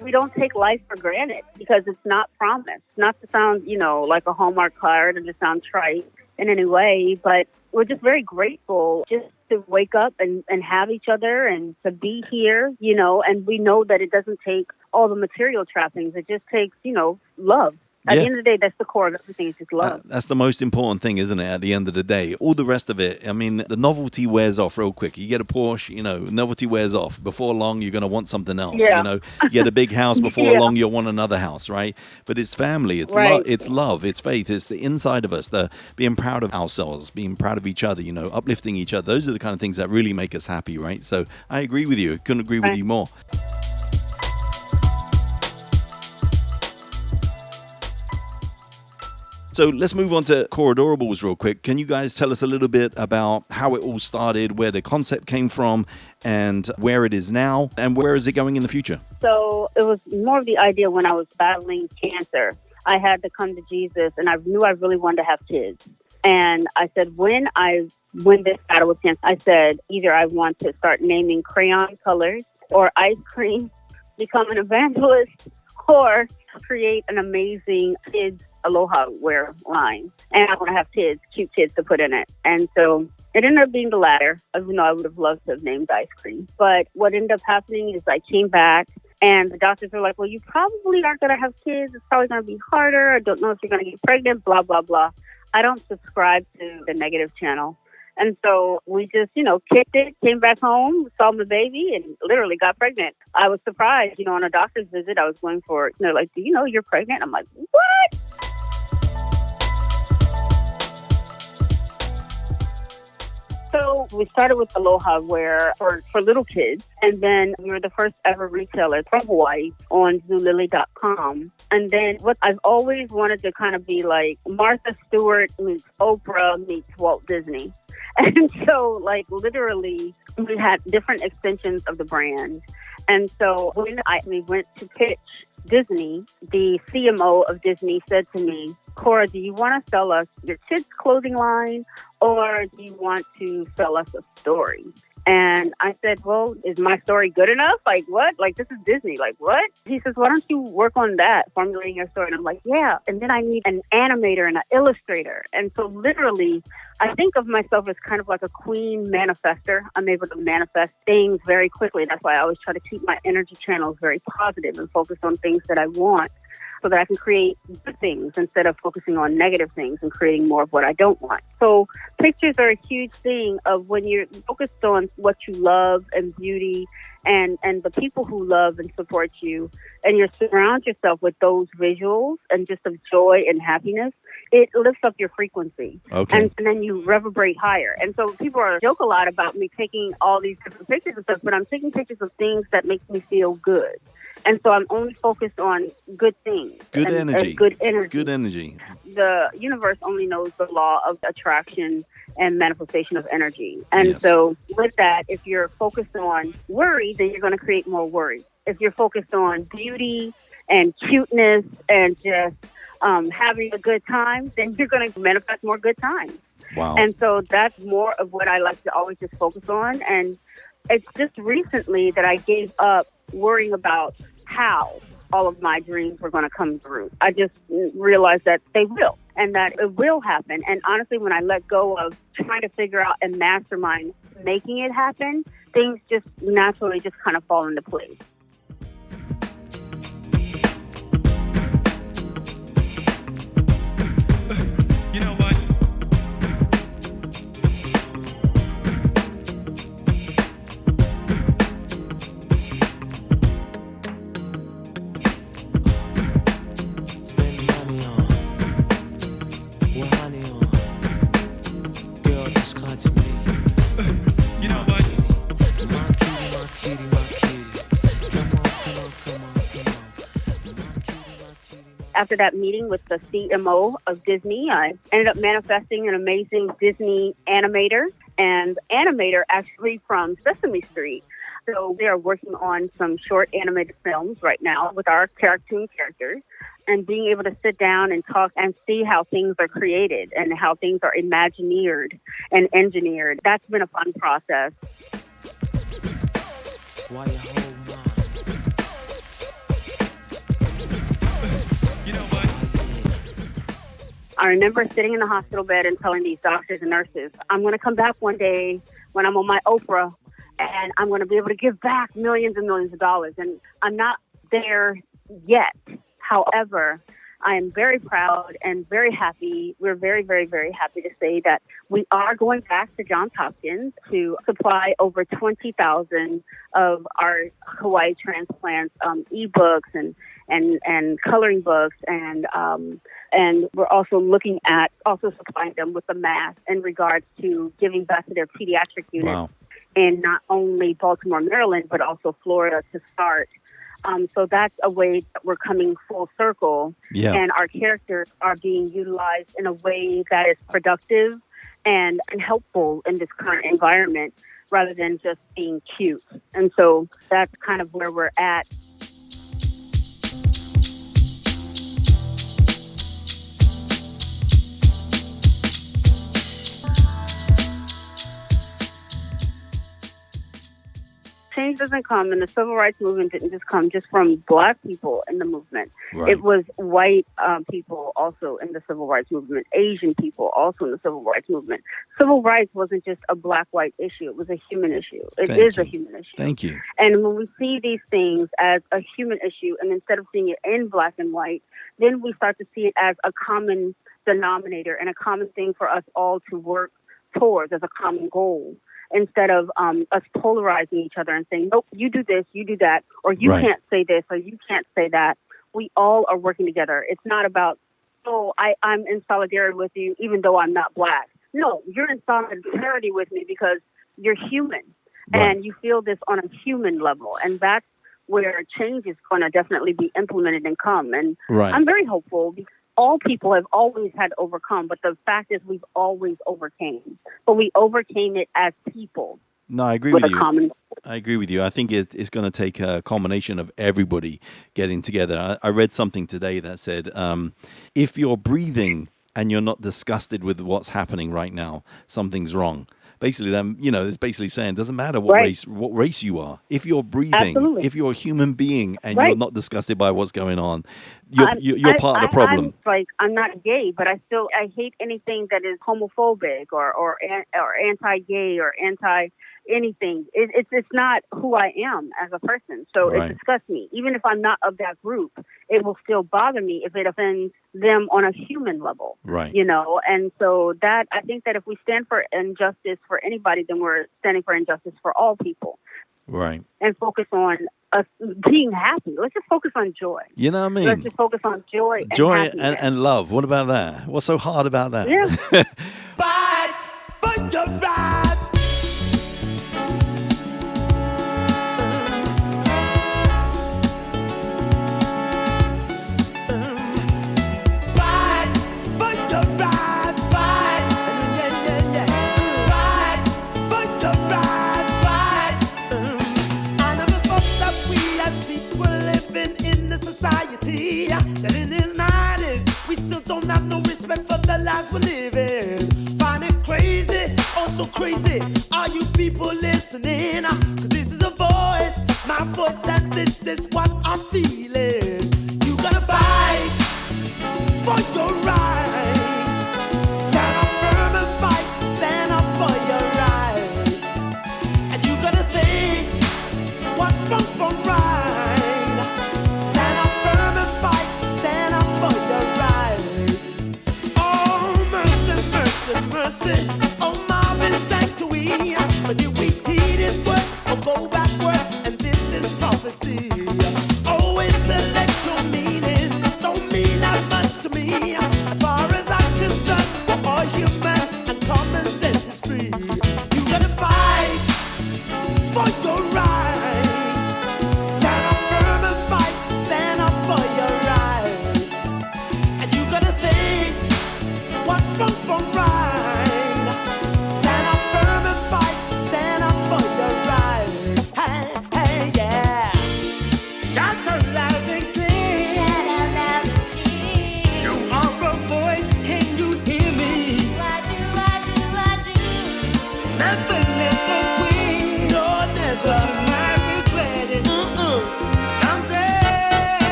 We don't take life for granted because it's not promised. Not to sound, like a Hallmark card or to sound trite in any way, but we're just very grateful just to wake up and have each other and to be here, and we know that it doesn't take all the material trappings. It just takes, love. At the end of the day, that's the core of everything. It's just love. That's the most important thing, isn't it? At the end of the day, all the rest of it, I mean, the novelty wears off real quick. You get a Porsche, novelty wears off. Before long, you're going to want something else. Yeah. You get a big house. Before long, you'll want another house, right? But it's family. It's right. It's love. It's faith. It's the inside of us. The being proud of ourselves, being proud of each other. Uplifting each other. Those are the kind of things that really make us happy, right? So I agree with you. I couldn't agree with you more. So let's move on to Coradorables real quick. Can you guys tell us a little bit about how it all started, where the concept came from, and where it is now, and where is it going in the future? So it was more of the idea when I was battling cancer. I had to come to Jesus, and I knew I really wanted to have kids. And I said, when I win this battle with cancer, I said, either I want to start naming crayon colors or ice cream, become an evangelist, or create an amazing kids Aloha wear line. And I want to have kids, cute kids to put in it. And so it ended up being the latter, even though I would have loved to have named ice cream. But what ended up happening is I came back and the doctors were like, well, you probably aren't going to have kids. It's probably going to be harder. I don't know if you're going to get pregnant, blah, blah, blah. I don't subscribe to the negative channel. And so we just, kicked it, came back home, saw my baby, and literally got pregnant. I was surprised, on a doctor's visit, I was going for, do you know you're pregnant? I'm like, what? So we started with Aloha wear for little kids, and then we were the first ever retailer from Hawaii on Zulily.com. And then what I've always wanted to kind of be like Martha Stewart meets Oprah meets Walt Disney. And so, literally, we had different extensions of the brand. And so when we went to pitch Disney, the CMO of Disney said to me, Cora, do you want to sell us your kids' clothing line or do you want to sell us a story? And I said, well, is my story good enough? Like, what? Like, this is Disney. Like, what? He says, why don't you work on that, formulating your story? And I'm like, yeah. And then I need an animator and an illustrator. And so literally, I think of myself as kind of like a queen manifester. I'm able to manifest things very quickly. That's why I always try to keep my energy channels very positive and focus on things that I want, so that I can create good things instead of focusing on negative things and creating more of what I don't want. So pictures are a huge thing of when you're focused on what you love and beauty and the people who love and support you, and you surround yourself with those visuals and just of joy and happiness, it lifts up your frequency. Okay. And then you reverberate higher. And so people joke a lot about me taking all these different pictures and stuff, but I'm taking pictures of things that make me feel good. And so I'm only focused on good things. Good energy. And good energy. Good energy. The universe only knows the law of attraction and manifestation of energy. And Yes. so with that, if you're focused on worry, then you're going to create more worry. If you're focused on beauty and cuteness and just having a good time, then you're going to manifest more good times. Wow. And so that's more of what I like to always just focus on. And it's just recently that I gave up worrying about how all of my dreams were going to come through. I just realized that they will, and that it will happen. And honestly, when I let go of trying to figure out and mastermind making it happen, things just naturally just kind of fall into place. You know what? Spend money on what honey on. Girl, just come to me. You know what? My cutie, my cutie, my cutie. Come on, come on, come on, come on. My cutie, my cutie, my After that meeting with the CMO of Disney, I ended up manifesting an amazing Disney animator, and animator actually from Sesame Street. So we are working on some short animated films right now with our cartoon characters, and being able to sit down and talk and see how things are created and how things are imagineered and engineered. That's been a fun process. Why you hold mine? You know what? I remember sitting in the hospital bed and telling these doctors and nurses, I'm going to come back one day when I'm on my Oprah, and I'm going to be able to give back millions and millions of dollars. And I'm not there yet. However, I am very proud and very happy. We're very, very, very happy to say that we are going back to Johns Hopkins to supply over 20,000 of our Hawaii transplants, ebooks and coloring books, and we're also looking at supplying them with the mask in regards to giving back to their pediatric units. Wow. In not only Baltimore, Maryland, but also Florida to start. So that's a way that we're coming full circle, and our characters are being utilized in a way that is productive and helpful in this current environment, rather than just being cute. And so that's kind of where we're at. Change doesn't come, and the civil rights movement didn't just come just from Black people in the movement. Right. It was white people also in the civil rights movement, Asian people also in the civil rights movement. Civil rights wasn't just a Black-white issue. It was a human issue. It is a human issue. Thank you. And when we see these things as a human issue, and instead of seeing it in black and white, then we start to see it as a common denominator and a common thing for us all to work towards as a common goal. Instead of us polarizing each other and saying, nope, you do this, you do that, or you Right. can't say this, or you can't say that. We all are working together. It's not about, I'm in solidarity with you even though I'm not Black. No, you're in solidarity with me because you're human. Right. And you feel this on a human level. And that's where change is going to definitely be implemented and come. And Right. I'm very hopeful because all people have always had to overcome, but the fact is we've always overcame. But we overcame it as people. No, I agree with with a you. common. I agree with you. I think it's going to take a combination of everybody getting together. I read something today that said, if you're breathing and you're not disgusted with what's happening right now, something's wrong. Basically, it's basically saying it doesn't matter what race you are. If you're breathing, Absolutely. if you're a human being and Right. you're not disgusted by what's going on, you're part of the problem. I'm not gay, but I hate anything that is homophobic or anti-gay or anti anything. It's not who I am as a person. So Right. it disgusts me. Even if I'm not of that group, it will still bother me if it offends them on a human level. Right. And so that I think that if we stand for injustice for anybody, then we're standing for injustice for all people. Right. And focus on us being happy. Let's just focus on joy. You know what I Let's mean? just focus on joy and Joy happiness. and love. What about that? What's so hard about that? Yeah. Fight for your right. Fight for your right. Fight. Fight for your right. Fight. I never thought that we as people living in the society that in his 90s we still don't have no respect for the lives we're living. Find it crazy, oh so crazy. Are you people listening? 'Cause this is a voice, my voice, and this is what I'm feeling. You gotta fight for your rights. Stand up firm and fight. Stand up for your rights. And you gotta think what's wrong from right. Stand up firm and fight. Stand up for your rights. Oh, mercy, mercy, mercy. Oh, Marvin sanctuary. But did we heed his words or go backwards? And this is prophecy.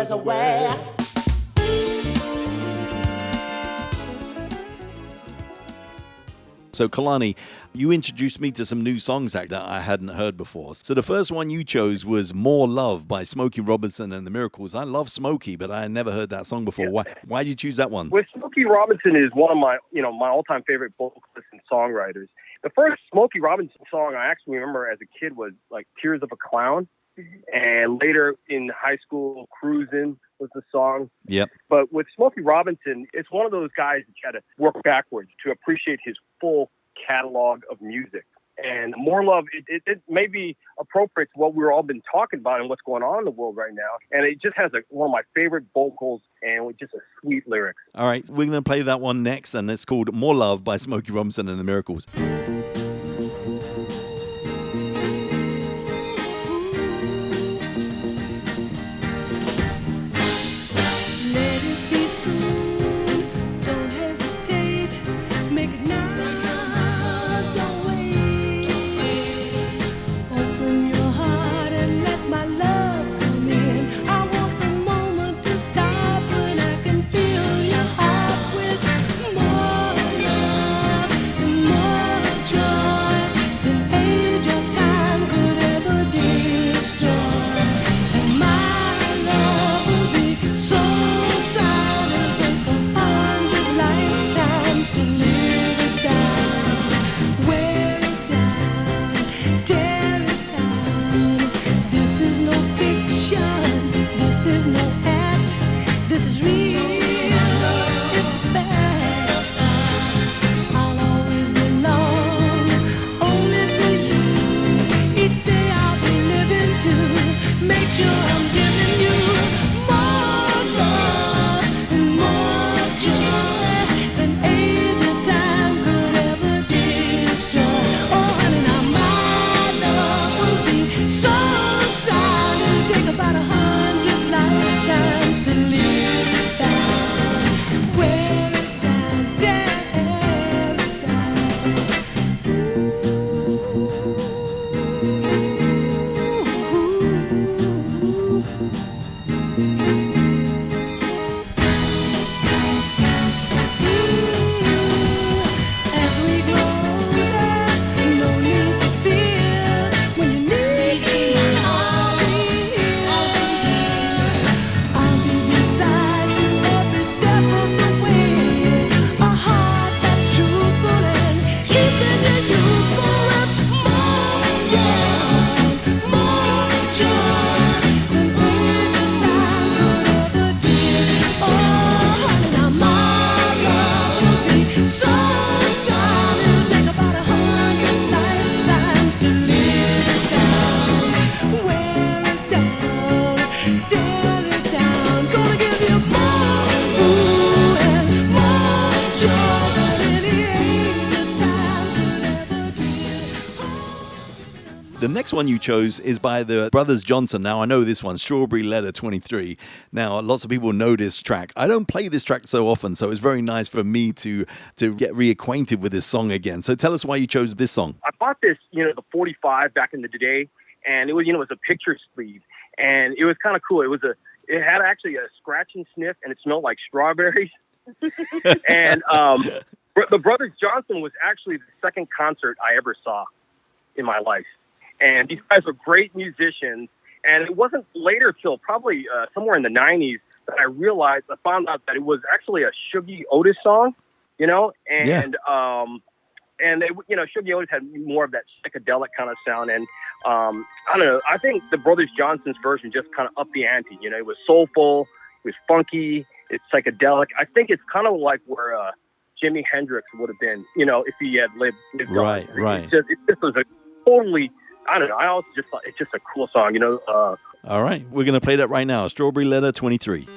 was aware. So, Kalani, you introduced me to some new songs that I hadn't heard before. So the first one you chose was More Love by Smokey Robinson and the Miracles. I love Smokey, but I had never heard that song before. Yeah. Why did you choose that one? Well, Smokey Robinson is one of my, my all-time favorite vocalists and songwriters. The first Smokey Robinson song I actually remember as a kid was like Tears of a Clown. And later in high school, Cruisin' was the song. Yep. But with Smokey Robinson, it's one of those guys that you had to work backwards to appreciate his full catalog of music. And More Love, it may be appropriate to what we've all been talking about and what's going on in the world right now. And it just has one of my favorite vocals and with just a sweet lyrics. All right, we're going to play that one next, and it's called More Love by Smokey Robinson and the Miracles. Let it be soon. Don't hesitate. Make it now. Don't wait. Open your heart and let my love come in. I want the moment to stop when I can feel your heart with more love and more joy than age or time could ever destroy. And my love will be so sad and take 100 lifetimes to live it down, wear it down, tear it down. This is no fiction, this is no act, this is real, it's a fact. I'll always belong only to you. Each day I'll be living to make sure I'm giving you more love and more joy than age or time could ever destroy. Oh, honey, now my love will be so sad and take about 100 lifetimes to live it down, wear it down, tear it down. As we grow older, no need to fear. When you need me, I'll be here. I'll be beside you every step of the way. A heart that's truthful and keeping you youthful with more love, more joy than age or time could ever give. Oh, honey, now my love will be so sad it'll take about 100 lifetimes to live it down, wear it down, tear it down. Gonna give you more, ooh, and more joy than any age or time could ever give. The next one you chose is by the Brothers Johnson. Now, I know this one, Strawberry Letter 23. Now, lots of people know this track. I don't play this track so often, so it's very nice for me to get reacquainted with this song again. So tell us why you chose this song. I bought this, the 45 back in the day, and it was, it was a picture sleeve, and it was kind of cool. It had actually a scratch and sniff, and it smelled like strawberries. And the Brothers Johnson was actually the second concert I ever saw in my life. And these guys are great musicians. And it wasn't later till probably somewhere in the 90s that I found out that it was actually a Shuggie Otis song, and and they, Shuggie Otis had more of that psychedelic kind of sound. And I don't know, I think the Brothers Johnson's version just kind of upped the ante. It was soulful, it was funky, it's psychedelic. I think it's kind of like where Jimi Hendrix would have been, if he had lived Right, on. right. It just was a totally, I don't know, I also just thought it's just a cool song, All right, we're going to play that right now. Strawberry Letter 23.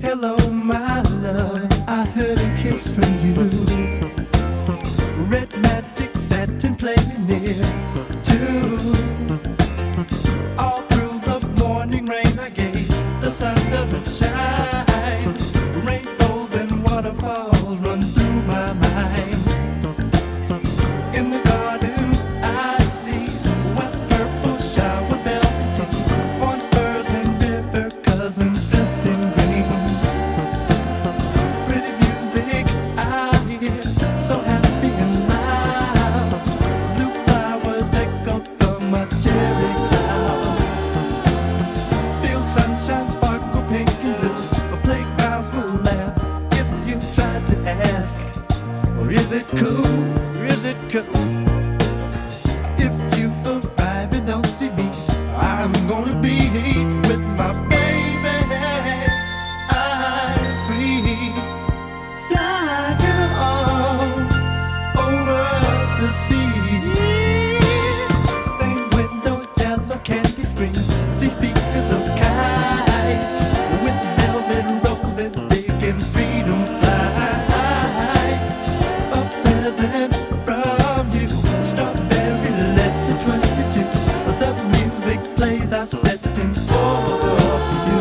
Hello, my love. I heard a kiss from you. Red magic satin playing near. cherry cloud. Feel sunshine sparkle pink and blue. Playgrounds will laugh if you try to ask, or is it cool? Is it cool? If you arrive and don't see me, I'm gonna be with my baby. I'm free. Fly girl over the sea. Stained window, yellow candy screen. See speakers of kites with velvet roses, big and freedom flies. A present from you, strawberry letter 22. The music plays, I set in for you.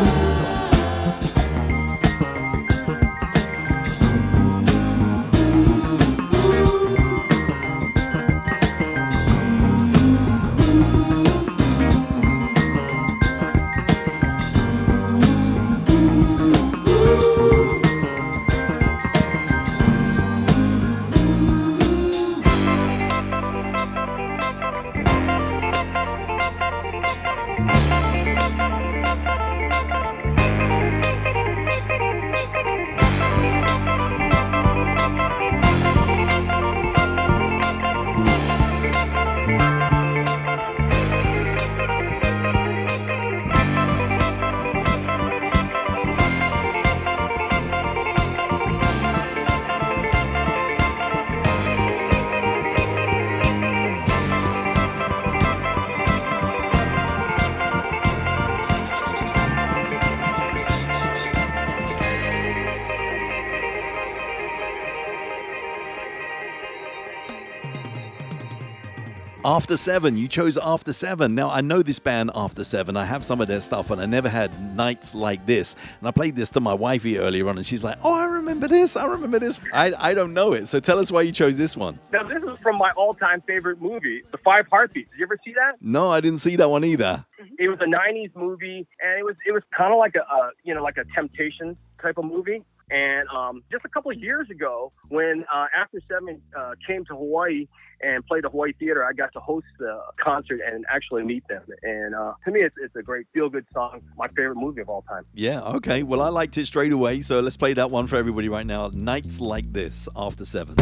After Seven, you chose After Seven. Now, I know this band After Seven. I have some of their stuff, and I never had nights like this. And I played this to my wifey earlier on, and she's like, oh, I remember this. I don't know it. So tell us why you chose this one. Now, this is from my all-time favorite movie, The Five Heartbeats. Did you ever see that? No, I didn't see that one either. It was a 90s movie, and it was kind of like a Temptations type of movie. And just a couple of years ago, when After Seven came to Hawaii and played the Hawaii Theater, I got to host the concert and actually meet them. And to me, it's a great feel-good song, my favorite movie of all time. Yeah, okay. Well, I liked it straight away, so let's play that one for everybody right now. Nights Like This, After Seven.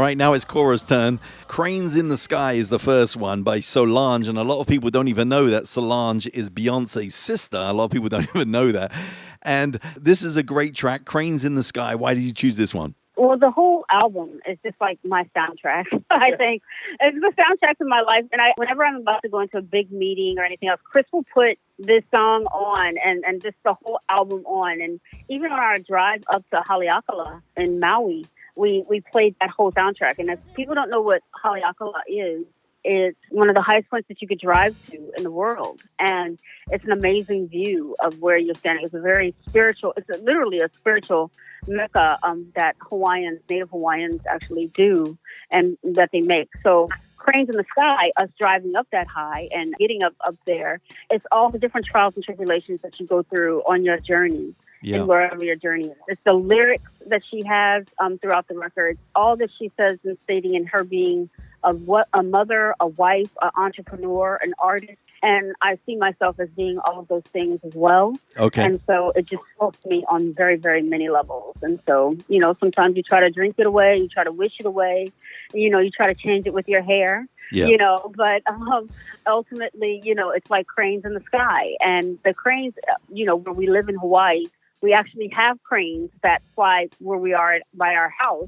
right, now it's Cora's turn. Cranes in the Sky is the first one by Solange, and a lot of people don't even know that Solange is Beyonce's sister. A lot of people don't even know that. And this is a great track, Cranes in the Sky. Why did you choose this one? Well, the whole album is just like my soundtrack. I think it's the soundtrack of my life. And whenever I'm about to go into a big meeting or anything else, Chris will put this song on and just the whole album on. And even on our drive up to Haleakala in Maui, we played that whole soundtrack. And if people don't know what Haleakala is, it's one of the highest points that you could drive to in the world. And it's an amazing view of where you're standing. It's a very spiritual, literally a spiritual mecca that Native Hawaiians actually do and that they make. So Cranes in the Sky, us driving up that high and getting up there, it's all the different trials and tribulations that you go through on your journey. Yeah. And wherever your journey is. It's the lyrics that she has throughout the record, all that she says and stating in her being a mother, a wife, an entrepreneur, an artist. And I see myself as being all of those things as well. Okay. And so it just helps me on very, very many levels. And so, you know, sometimes you try to drink it away, you try to wish it away, you know, you try to change it with your hair. Yeah. You know, but ultimately, you know, it's like cranes in the sky. And the cranes, you know, where we live in Hawaii, we actually have cranes that fly where we are by our house.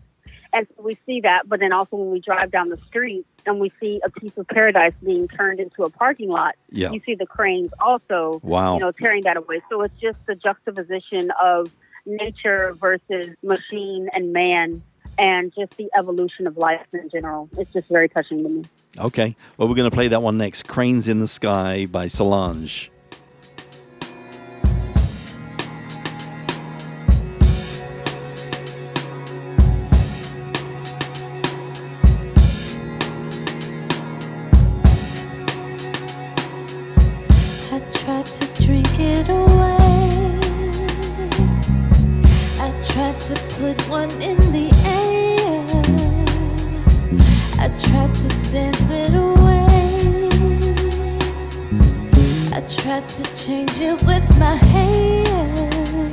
And so we see that. But then also when we drive down the street and we see a piece of paradise being turned into a parking lot, you see the cranes also, you know, tearing that away. So it's just the juxtaposition of nature versus machine and man and just the evolution of life in general. It's just very touching to me. Okay. Well, we're going to play that one next. Cranes in the Sky by Solange. I tried to drink it away. I tried to put one in the air. I tried to dance it away. I tried to change it with my hair.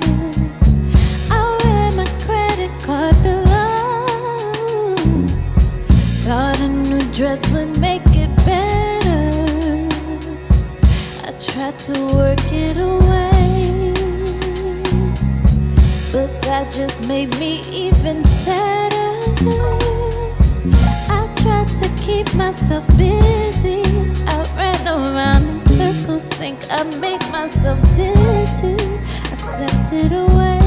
I ran my credit card below. Thought a new dress would make it better. I tried to work it away, but that just made me even sadder. I tried to keep myself busy. I ran around in circles, think I made myself dizzy. I slept it away,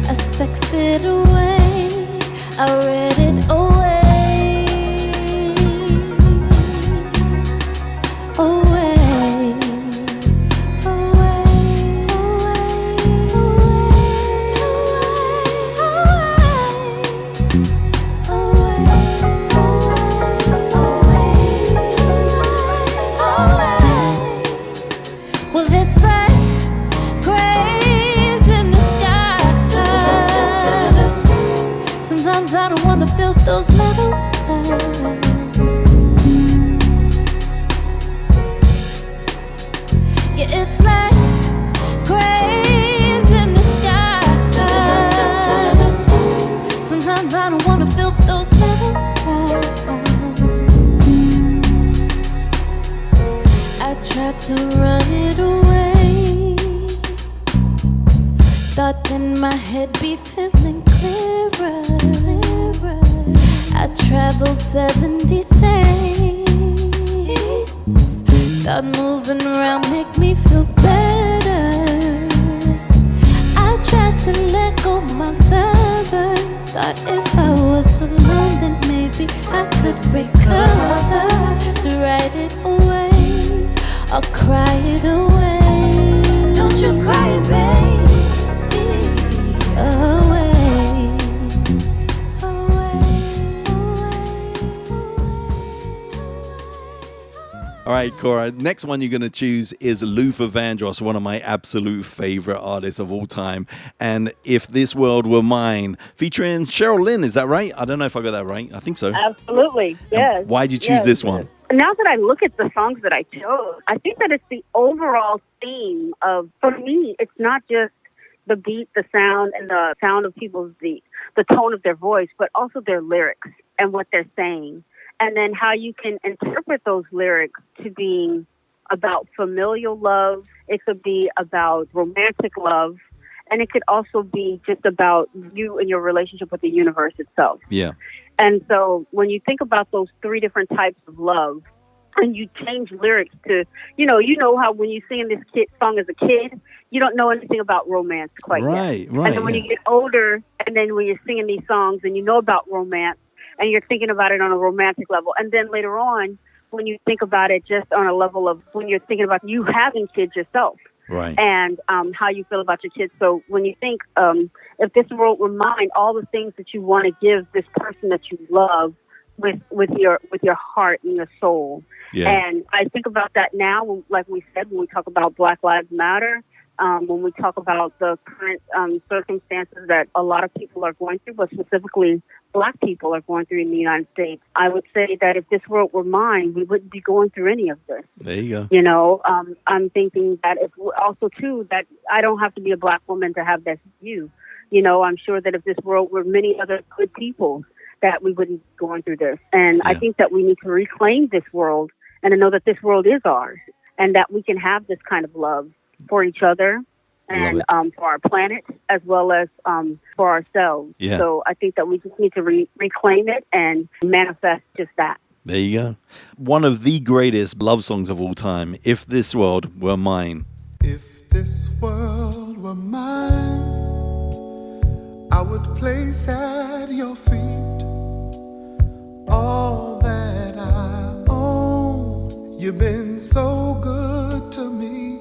I sexed it away, I read it away. Well, it's like cranes in the sky. Sometimes I don't wanna feel those metal lines. Yeah, it's like cranes in the sky. Sometimes I don't wanna feel those metal lines. I tried to run it away. Thought then my head be feeling clearer. I traveled 70 states. Thought moving around make me feel better. I tried to let go my lover. Thought if I was alone then maybe I could recover. To write it away or cry it away. Don't you cry it, baby, away, All right, Cora. Next one you're going to choose is Luther Vandross, one of my absolute favorite artists of all time. And If This World Were Mine, featuring Cheryl Lynn. Is that right? I don't know if I got that right. I think so. Absolutely, yes. Why did you choose this one? Now that I look at the songs that I chose, I think that it's the overall theme of, for me, it's not just the beat, the sound, and the sound of people's the tone of their voice, but also their lyrics. and what they're saying, and then how you can interpret those lyrics to being about familial love. It could be about romantic love, and it could also be just about you and your relationship with the universe itself. Yeah. And so when you think about those three different types of love, and you change lyrics to, you know how when you sing this song as a kid, you don't know anything about romance quite yet. Right. And then when you get older, and then when you're singing these songs and you know about romance, and you're thinking about it on a romantic level, and then later on, when you think about it just on a level of when you're thinking about you having kids yourself, Right. and how you feel about your kids. So when you think, if this world were mine, all the things that you want to give this person that you love with your heart and your soul. Yeah. And I think about that now, like we said, when we talk about Black Lives Matter, when we talk about the current circumstances that a lot of people are going through, but specifically Black people are going through in the United States, I would say that if this world were mine, we wouldn't be going through any of this. There you go. You know, I'm thinking that if also too that I don't have to be a Black woman to have that view. You know, I'm sure that if this world were many other good people, that we wouldn't be going through this. And I think that we need to reclaim this world and to know that this world is ours, and that we can have this kind of love for each other and for our planet, as well as for ourselves. Yeah. So I think that we just need to reclaim it and manifest just that. There you go. One of the greatest love songs of all time, If This World Were Mine. If this world were mine, I would place at your feet all that I own. You've been so good to me.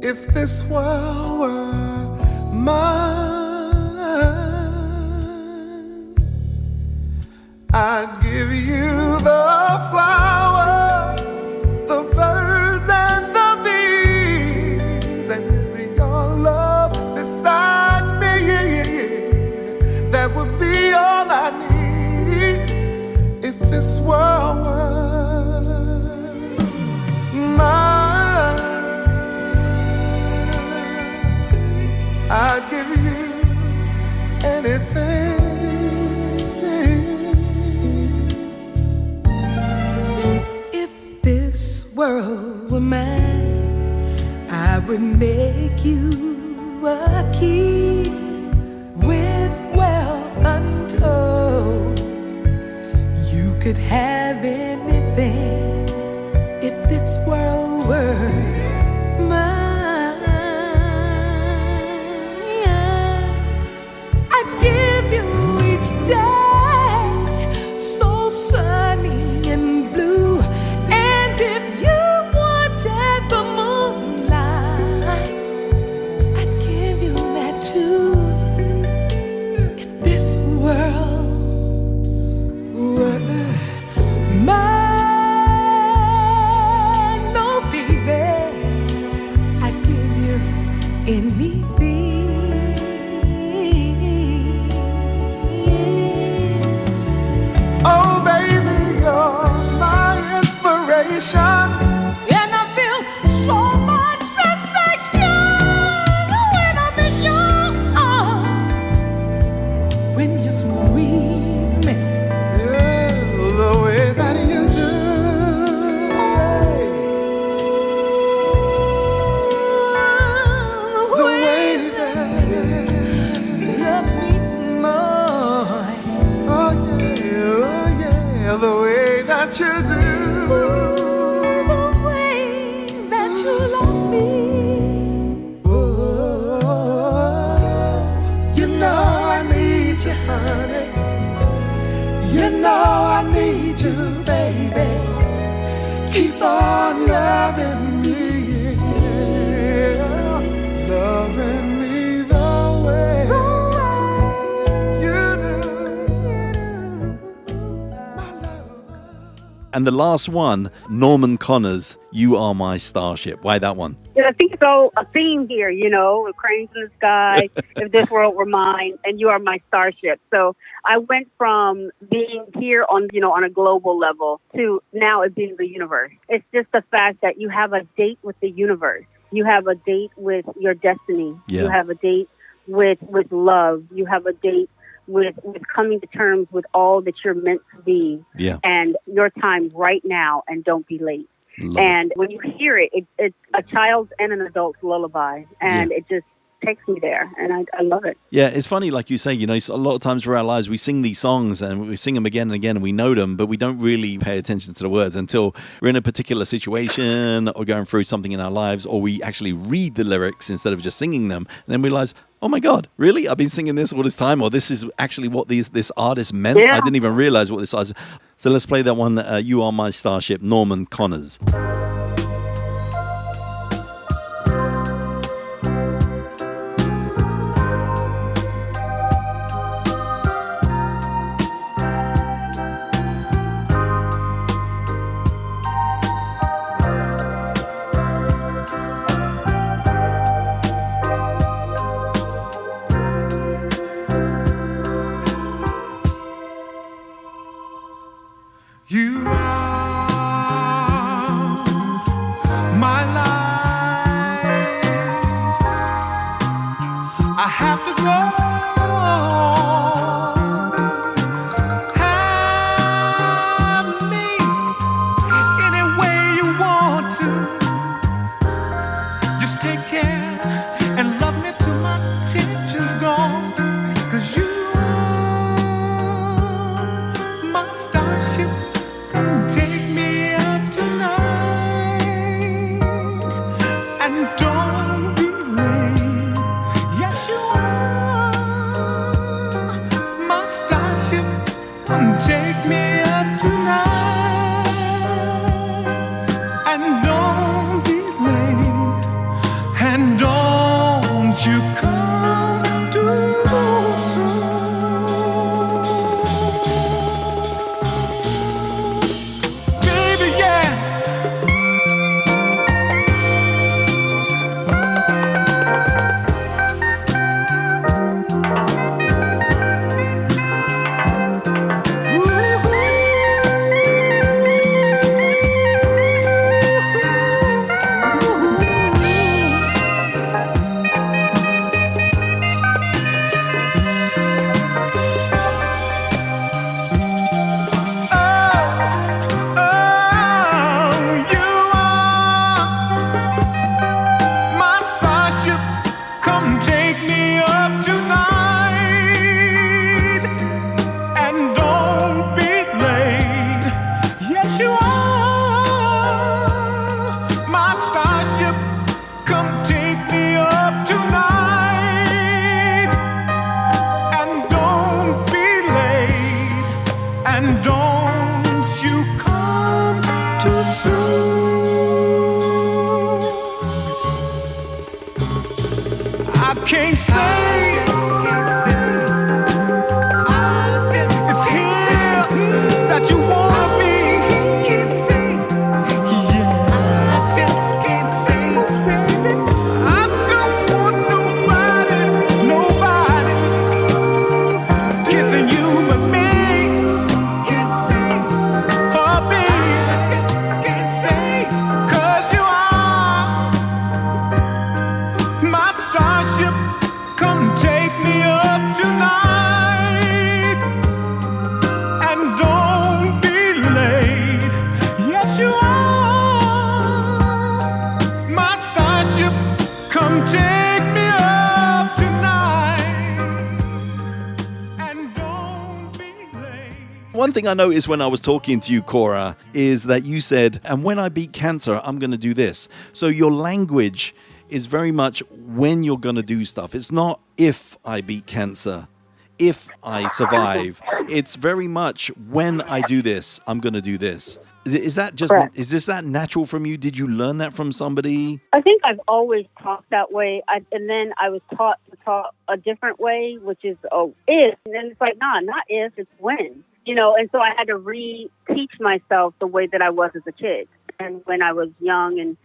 If this world were mine, I'd give you the flowers, the birds and the bees, and your love beside me. That would be all I need if this world were mine. I'd give you anything. If this world were mine, I would make you a king with wealth untold. You could have anything if this world were mine. I'd give you each day so sunny and blue. And if you wanted the moonlight, I'd give you that too. If this world were mine, no baby, I'd give you anything. Oh, baby, you're my inspiration. And I feel so much sensation when I'm in your arms, when you squeeze me. Yeah, the way that you do. The way that you love me more. oh yeah, the way that you do. The way that you love me. Oh, you know I need you, honey. You know I need you, baby. Keep on loving me, yeah. Loving me the way you do. My love. And the last one, Norman Connor's You Are My Starship. Why that one? Yeah, I think it's all a theme here, you know, with cranes in the sky, if this world were mine, and you are my starship. So I went from being here on, you know, on a global level to now it being the universe. It's just the fact that you have a date with the universe. You have a date with your destiny. Yeah. You have a date with love. You have a date with coming to terms with all that you're meant to be Yeah. and your time right now, and don't be late. Love And when you hear it, it's a child's and an adult's lullaby, and it just takes me there, and I love it. Yeah, it's funny, like you say, you know, a lot of times through our lives, we sing these songs and we sing them again and again and we know them, but we don't really pay attention to the words until we're in a particular situation or going through something in our lives, or we actually read the lyrics instead of just singing them, and then realize, oh my God, really? I've been singing this all this time, or this is actually what this artist meant. Yeah. I didn't even realize what this artist. So let's play that one, You Are My Starship, Norman Connors. You are my life. I have to go. Have me any way you want to. Just take care and love me till my tension's gone. 'Cause you are my starship. Come take me up tonight and don't be late. Yes, you are my starship. Come take me up tonight and don't be late. And don't you come too soon. Baby, yeah. You are my starship. Come take me up tonight and don't be late. Yes, you are my starship. Come take me up tonight and don't be late. And don't you come too soon. I can't say it's here that you wanna be. Yeah. I just can't say, baby. I don't want nobody kissing you but me. Can't say, oh baby. I just can't say, 'cause you are my starship. Come take me up tonight and don't be late. Yes, you are my starship. Come take me up tonight and don't be late. One thing I noticed when I was talking to you, Cora, is that you said, and when I beat cancer, I'm going to do this. So your language is very much when you're going to do stuff. It's not if I beat cancer, if I survive. It's very much when I do this, I'm going to do this. Is that just, Correct. is this that natural from you? Did you learn that from somebody? I think I've always talked that way, and then I was taught to talk a different way, which is if, and then it's like, nah, not if, it's when, you know. And so I had to re-teach myself the way that I was as a kid, and when I was young and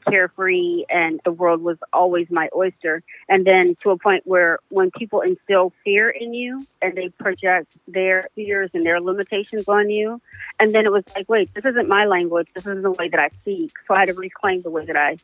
carefree, and the world was always my oyster. And then to a point where when people instill fear in you and they project their fears and their limitations on you, and then it was like, wait, this isn't my language. This isn't the way that I speak. So I had to reclaim the way that I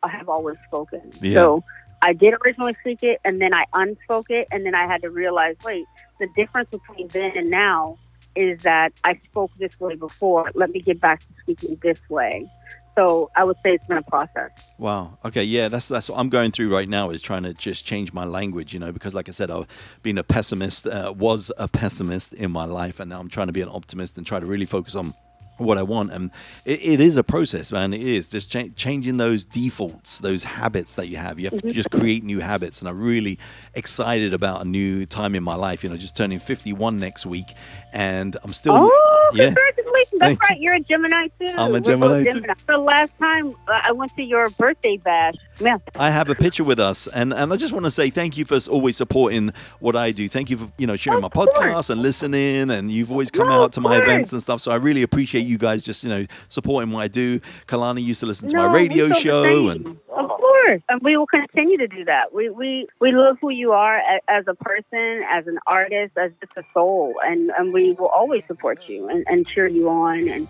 have always spoken. Yeah. So I did originally speak it, and then I unspoke it, and then I had to realize, wait, the difference between then and now is that I spoke this way before. Let me get back to speaking this way. So I would say it's been a process. Wow. Okay. Yeah, that's what I'm going through right now, is trying to just change my language, because like I said, I've been a pessimist, was a pessimist in my life, and now I'm trying to be an optimist and try to really focus on what I want. And it is a process, man. It is just changing those defaults, those habits that you have. You have to just create new habits. And I'm really excited about a new time in my life, just turning 51 next week. And I'm still... Congratulations. That's right. You're a Gemini, too. I'm a Gemini, too. The last time I went to your birthday bash. Yeah. I have a picture with us, and I just want to say thank you for always supporting what I do. Thank you for sharing my podcast and listening, and you've always come out to my events and stuff. So I really appreciate you guys just supporting what I do. Kalani used to listen to my radio show, and of course, and we will continue to do that. We love who you are as a person, as an artist, as just a soul, and we will always support you and cheer you on, and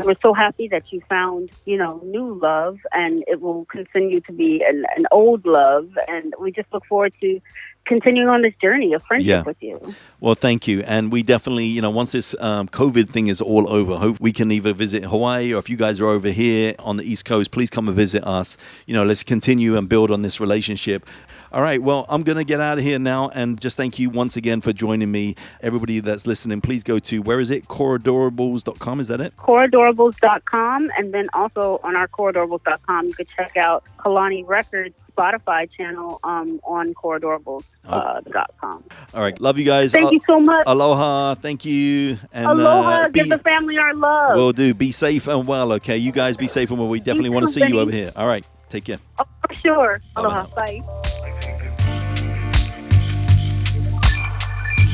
we're so happy that you found new love, and it will continue to be an old love, and we just look forward to continuing on this journey of friendship with you. Well, thank you. And we definitely, once this COVID thing is all over, hope we can either visit Hawaii, or if you guys are over here on the East Coast, please come and visit us. Let's continue and build on this relationship. All right, well, I'm going to get out of here now, and just thank you once again for joining me. Everybody that's listening, please go to, where is it? Coradorables.com, is that it? Coradorables.com, and then also on our Coradorables.com, you could check out Kalani Records Spotify channel on Coradorables.com. All right, love you guys. Thank you so much. Aloha, thank you. And, aloha, give the family our love. Will do. Be safe and well, okay? You guys be safe and well. We definitely want to see you over here. All right, take care. Oh, for sure. Aloha, bye.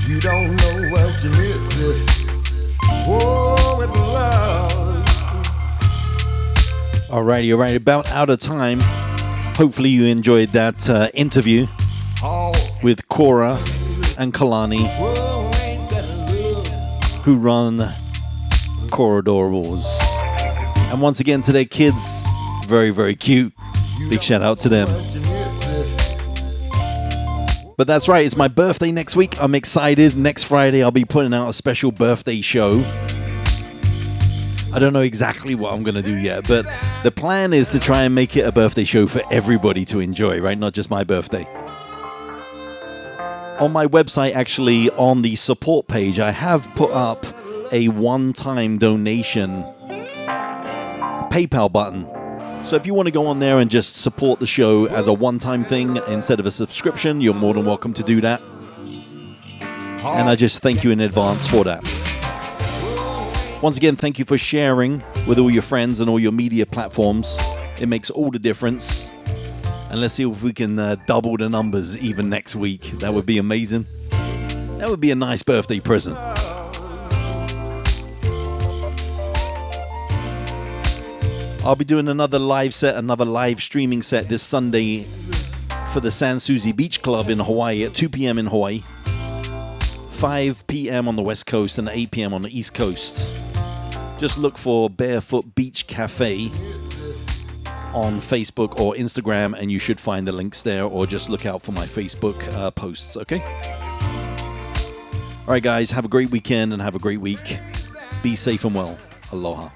You don't know what you miss this. Whoa, with love. All right, about out of time. Hopefully you enjoyed that interview with Cora and Kalani, who run Coradorables. And once again, to their kids, very, very cute. Big shout out to them. But that's right, it's my birthday next week. I'm excited. Next Friday, I'll be putting out a special birthday show. I don't know exactly what I'm going to do yet, but the plan is to try and make it a birthday show for everybody to enjoy, right? Not just my birthday. On my website, actually, on the support page, I have put up a one-time donation PayPal button. So if you want to go on there and just support the show as a one-time thing instead of a subscription, you're more than welcome to do that. And I just thank you in advance for that. Once again, thank you for sharing with all your friends and all your media platforms. It makes all the difference. And let's see if we can double the numbers even next week. That would be amazing. That would be a nice birthday present. I'll be doing another live set, another live streaming set this Sunday for the Sans Souci Beach Club in Hawaii at 2 p.m. in Hawaii, 5 p.m. on the West Coast, and 8 p.m. on the East Coast. Just look for Barefoot Beach Cafe on Facebook or Instagram, and you should find the links there, or just look out for my Facebook posts, okay? All right, guys, have a great weekend and have a great week. Be safe and well. Aloha.